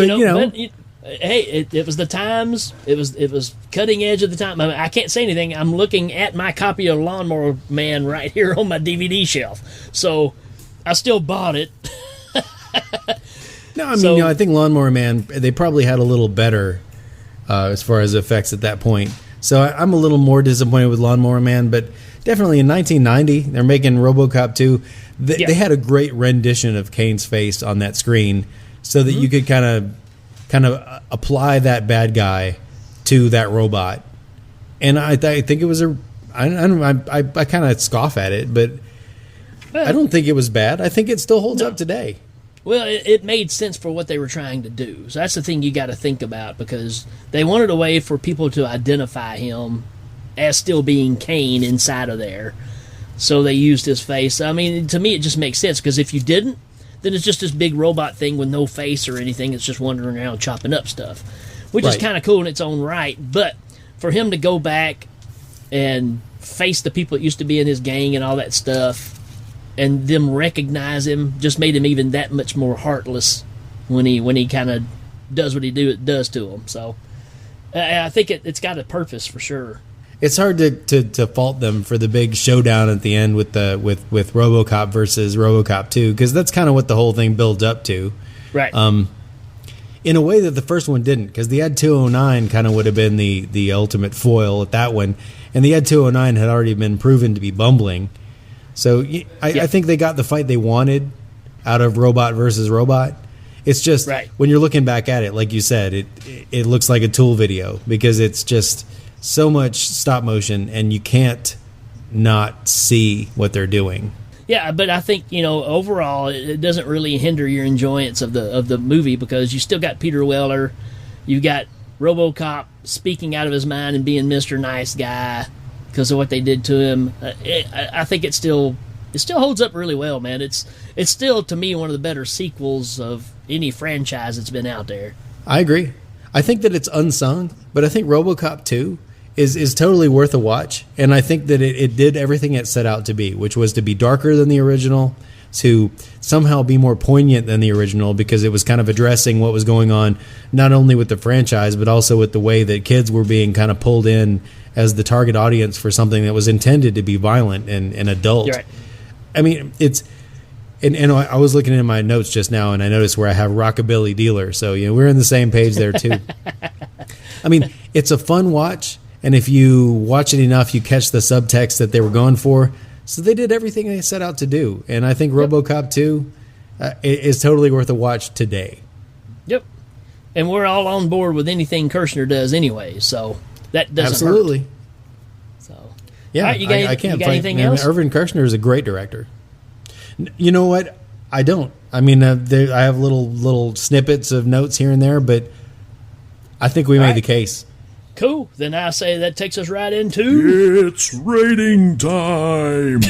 hey, it was the times. It was cutting edge at the time. I mean, I can't say anything. I'm looking at my copy of Lawnmower Man right here on my DVD shelf, so I still bought it. No, I mean, I think Lawnmower Man, they probably had a little better as far as effects at that point. So I'm a little more disappointed with Lawnmower Man, but definitely in 1990, they're making RoboCop 2. They had a great rendition of Kane's face on that screen, so that you could kind of apply that bad guy to that robot. And I think it was I kind of scoff at it, but I don't think it was bad. I think it still holds up today. Well, it made sense for what they were trying to do. So that's the thing you got to think about, because they wanted a way for people to identify him as still being Kane inside of there. So they used his face. I mean, to me, it just makes sense, because if you didn't, then it's just this big robot thing with no face or anything. It's just wandering around chopping up stuff, which is kind of cool in its own right. But for him to go back and face the people that used to be in his gang and all that stuff, and them recognize him, just made him even that much more heartless when he kind of does what he does to him. So I think it's got a purpose for sure. It's hard to fault them for the big showdown at the end with RoboCop versus RoboCop 2, because that's kind of what the whole thing builds up to. Right. In a way that the first one didn't, because the Ed 209 kind of would have been the ultimate foil at that one, and the Ed 209 had already been proven to be bumbling. So I think they got the fight they wanted out of Robot versus Robot. It's just when you're looking back at it, like you said, it looks like a Tool video, because it's just so much stop motion and you can't not see what they're doing. Yeah, but I think, overall it doesn't really hinder your enjoyance of the movie, because you still got Peter Weller, you got RoboCop speaking out of his mind and being Mr. Nice Guy because of what they did to him. I think it still holds up really well, man. It's still, to me, one of the better sequels of any franchise that's been out there. I agree. I think that it's unsung, but I think RoboCop 2 is totally worth a watch, and I think that it did everything it set out to be, which was to be darker than the original, to somehow be more poignant than the original, because it was kind of addressing what was going on not only with the franchise, but also with the way that kids were being kind of pulled in as the target audience for something that was intended to be violent and adult. You're right. I mean, it's... And I was looking in my notes just now, and I noticed where I have Rockabilly Dealer. So, we're on the same page there, too. I mean, it's a fun watch, and if you watch it enough, you catch the subtext that they were going for. So they did everything they set out to do. And I think RoboCop 2 is totally worth a watch today. Yep. And we're all on board with anything Kirshner does anyway, so that doesn't Absolutely. hurt. So, yeah, right, you got anything else? Irvin Kershner is a great director. You know what? I don't. I mean, I have little snippets of notes here and there, but I think we made the case. Cool. Then I say that takes us right into... It's rating time.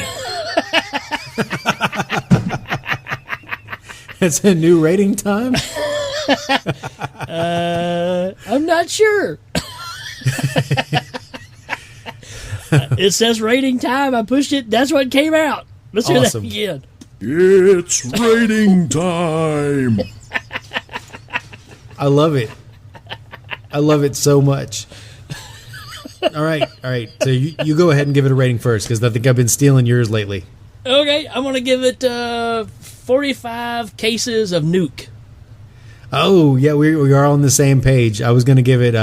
It's a new rating time? I'm not sure. It says rating time. I pushed it. That's what came out. Let's hear that again. It's rating time. I love it. I love it so much. All right. So you go ahead and give it a rating first, because I think I've been stealing yours lately. Okay, I'm going to give it 45 cases of nuke. Oh, yeah, we are on the same page. I was going to give it,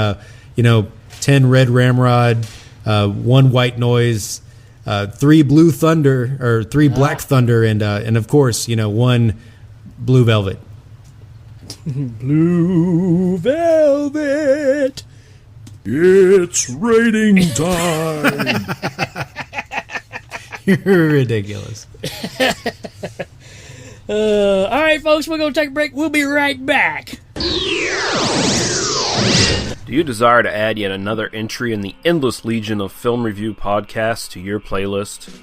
10 red ramrod, 1 white noise, 3 blue thunder, or 3 black thunder, and of course, 1 blue velvet. Blue velvet. It's rating time. You're ridiculous. All right, folks, we're going to take a break. We'll be right back. Do you desire to add yet another entry in the endless legion of film review podcasts to your playlist?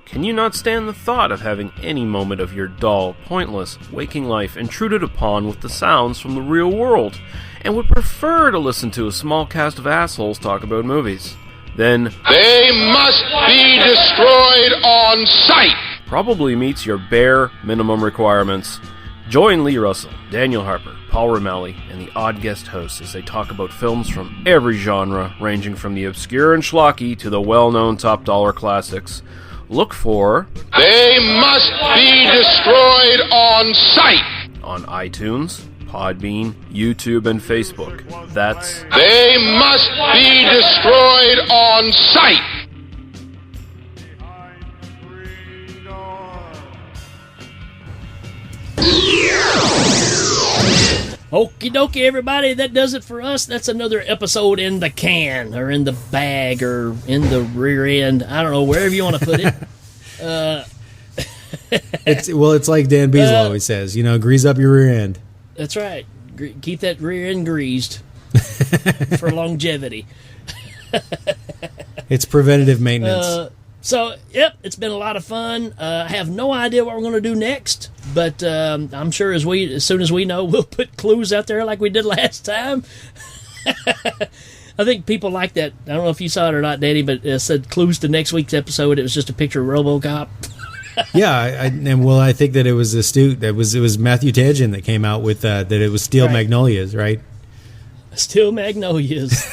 Can you not stand the thought of having any moment of your dull, pointless, waking life intruded upon with the sounds from the real world, and would prefer to listen to a small cast of assholes talk about movies? Then they must be destroyed on sight! Probably meets your bare minimum requirements. Join Lee Russell, Daniel Harper, Paul Romali, and the odd guest hosts as they talk about films from every genre, ranging from the obscure and schlocky to the well-known top-dollar classics. Look for... They must be destroyed on sight! On iTunes, Podbean, YouTube, and Facebook. That's... They must be destroyed on sight! Okie dokie, everybody. That does it for us. That's another episode in the can, or in the bag, or in the rear end. I don't know, wherever you want to put it. It's like Dan Beasley always says, grease up your rear end. That's right. Keep that rear end greased for longevity. It's preventative maintenance. It's been a lot of fun. I have no idea what we're going to do next, but I'm sure as soon as we know, we'll put clues out there like we did last time. I think people like that. I don't know if you saw it or not, Danny, but it said clues to next week's episode. It was just a picture of Robocop. Yeah, I think that it was astute. It was Matthew Tadjian that came out with that it was Steel Magnolias, right? Steel Magnolias.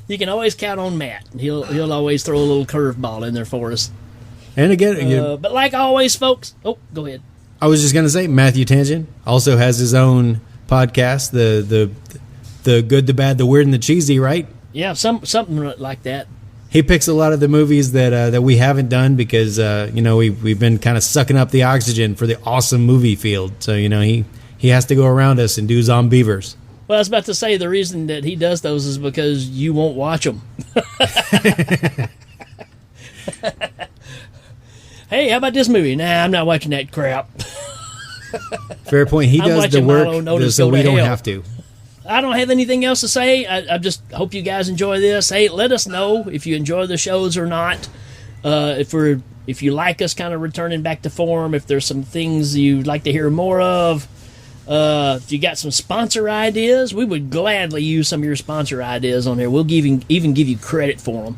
You can always count on Matt. He'll always throw a little curveball in there for us. And again, but like always, folks. Oh, go ahead. I was just gonna say, Matthew Tadjian also has his own podcast, the good, the bad, the weird, and the cheesy, right? Yeah, something like that. He picks a lot of the movies that we haven't done because we've been kind of sucking up the oxygen for the awesome movie field. So he has to go around us and do Zombievers. Well, I was about to say the reason that he does those is because you won't watch them. Hey, how about this movie? Nah, I'm not watching that crap. Fair point. He does the work so we don't have to. I don't have anything else to say. I just hope you guys enjoy this. Hey, let us know if you enjoy the shows or not. If you like us kind of returning back to form, if there's some things you'd like to hear more of. If you got some sponsor ideas, we would gladly use some of your sponsor ideas on here. We'll even give you credit for them.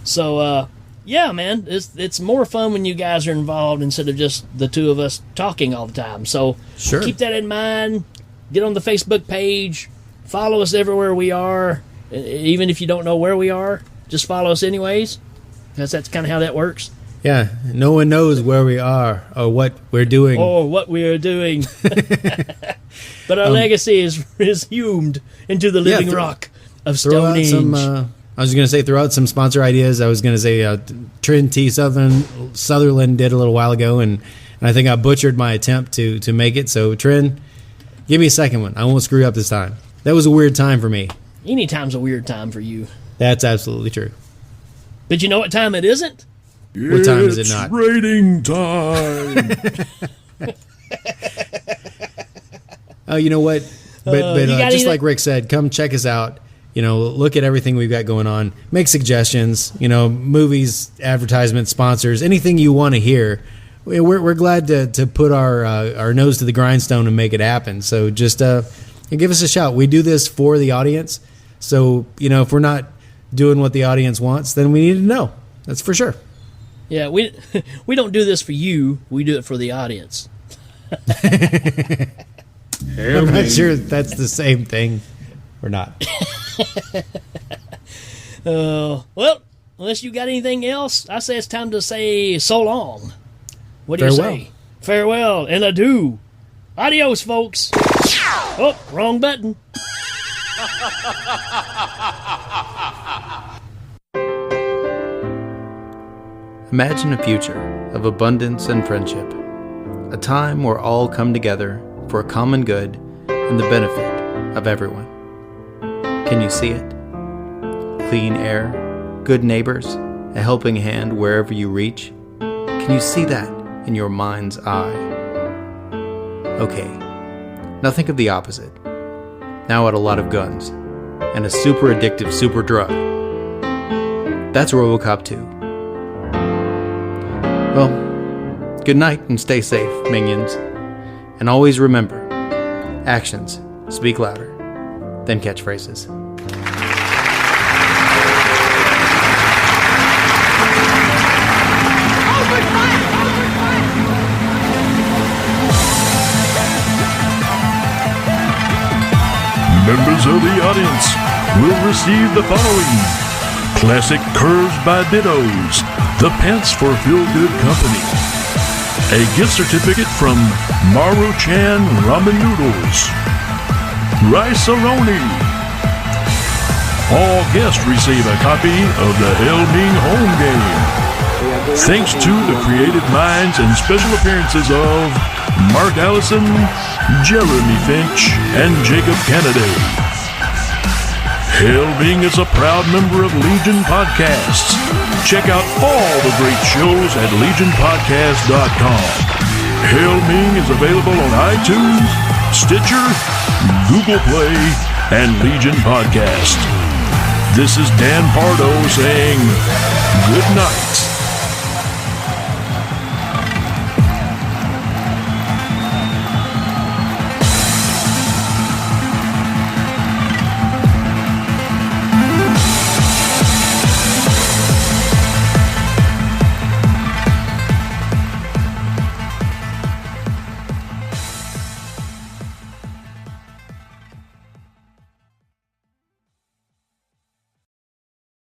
So, yeah, man, it's more fun when you guys are involved instead of just the two of us talking all the time. So keep that in mind. Get on the Facebook page. Follow us everywhere we are. Even if you don't know where we are, just follow us anyways, because that's kind of how that works. Yeah, no one knows where we are or what we're doing. But our legacy is hewn into the living rock of Stonehenge. I was going to say, throw out some sponsor ideas. I was going to say Trent T. Sutherland did a little while ago, and I think I butchered my attempt to make it. So, Trent, give me a second one. I won't screw up this time. That was a weird time for me. Any time's a weird time for you. That's absolutely true. But you know what time it isn't? What time is it not? Rating time. Oh, you know what? But you got just anything? like Rick said, come check us out. Look at everything we've got going on. Make suggestions. Movies, advertisements, sponsors, anything you want to hear. We're glad to put our nose to the grindstone and make it happen. So just give us a shout. We do this for the audience. So if we're not doing what the audience wants, then we need to know. That's for sure. Yeah, we don't do this for you. We do it for the audience. I'm not sure if that's the same thing or not. Well, unless you got anything else, I say it's time to say so long. What do you say? Farewell and adieu. Adios, folks. Oh, wrong button. Imagine a future of abundance and friendship. A time where all come together for a common good and the benefit of everyone. Can you see it? Clean air, good neighbors, a helping hand wherever you reach. Can you see that in your mind's eye? Okay, now think of the opposite. Now add a lot of guns and a super addictive super drug. That's Robocop 2. Well, good night and stay safe, minions. And always remember, actions speak louder than catchphrases. Members of the audience will receive the following: classic curves by Dittos, the pence for feel-good company, a gift certificate from Maru-chan Ramen Noodles, Rice-A-Roni. All guests receive a copy of the Hail Ming home game. Thanks to the creative minds and special appearances of Mark Allison, Jeremy Finch, and Jacob Kennedy. Hail Ming is a proud member of Legion Podcasts. Check out all the great shows at legionpodcast.com. Hail Ming is available on iTunes, Stitcher, Google Play, and Legion Podcast. This is Dan Pardo saying good night.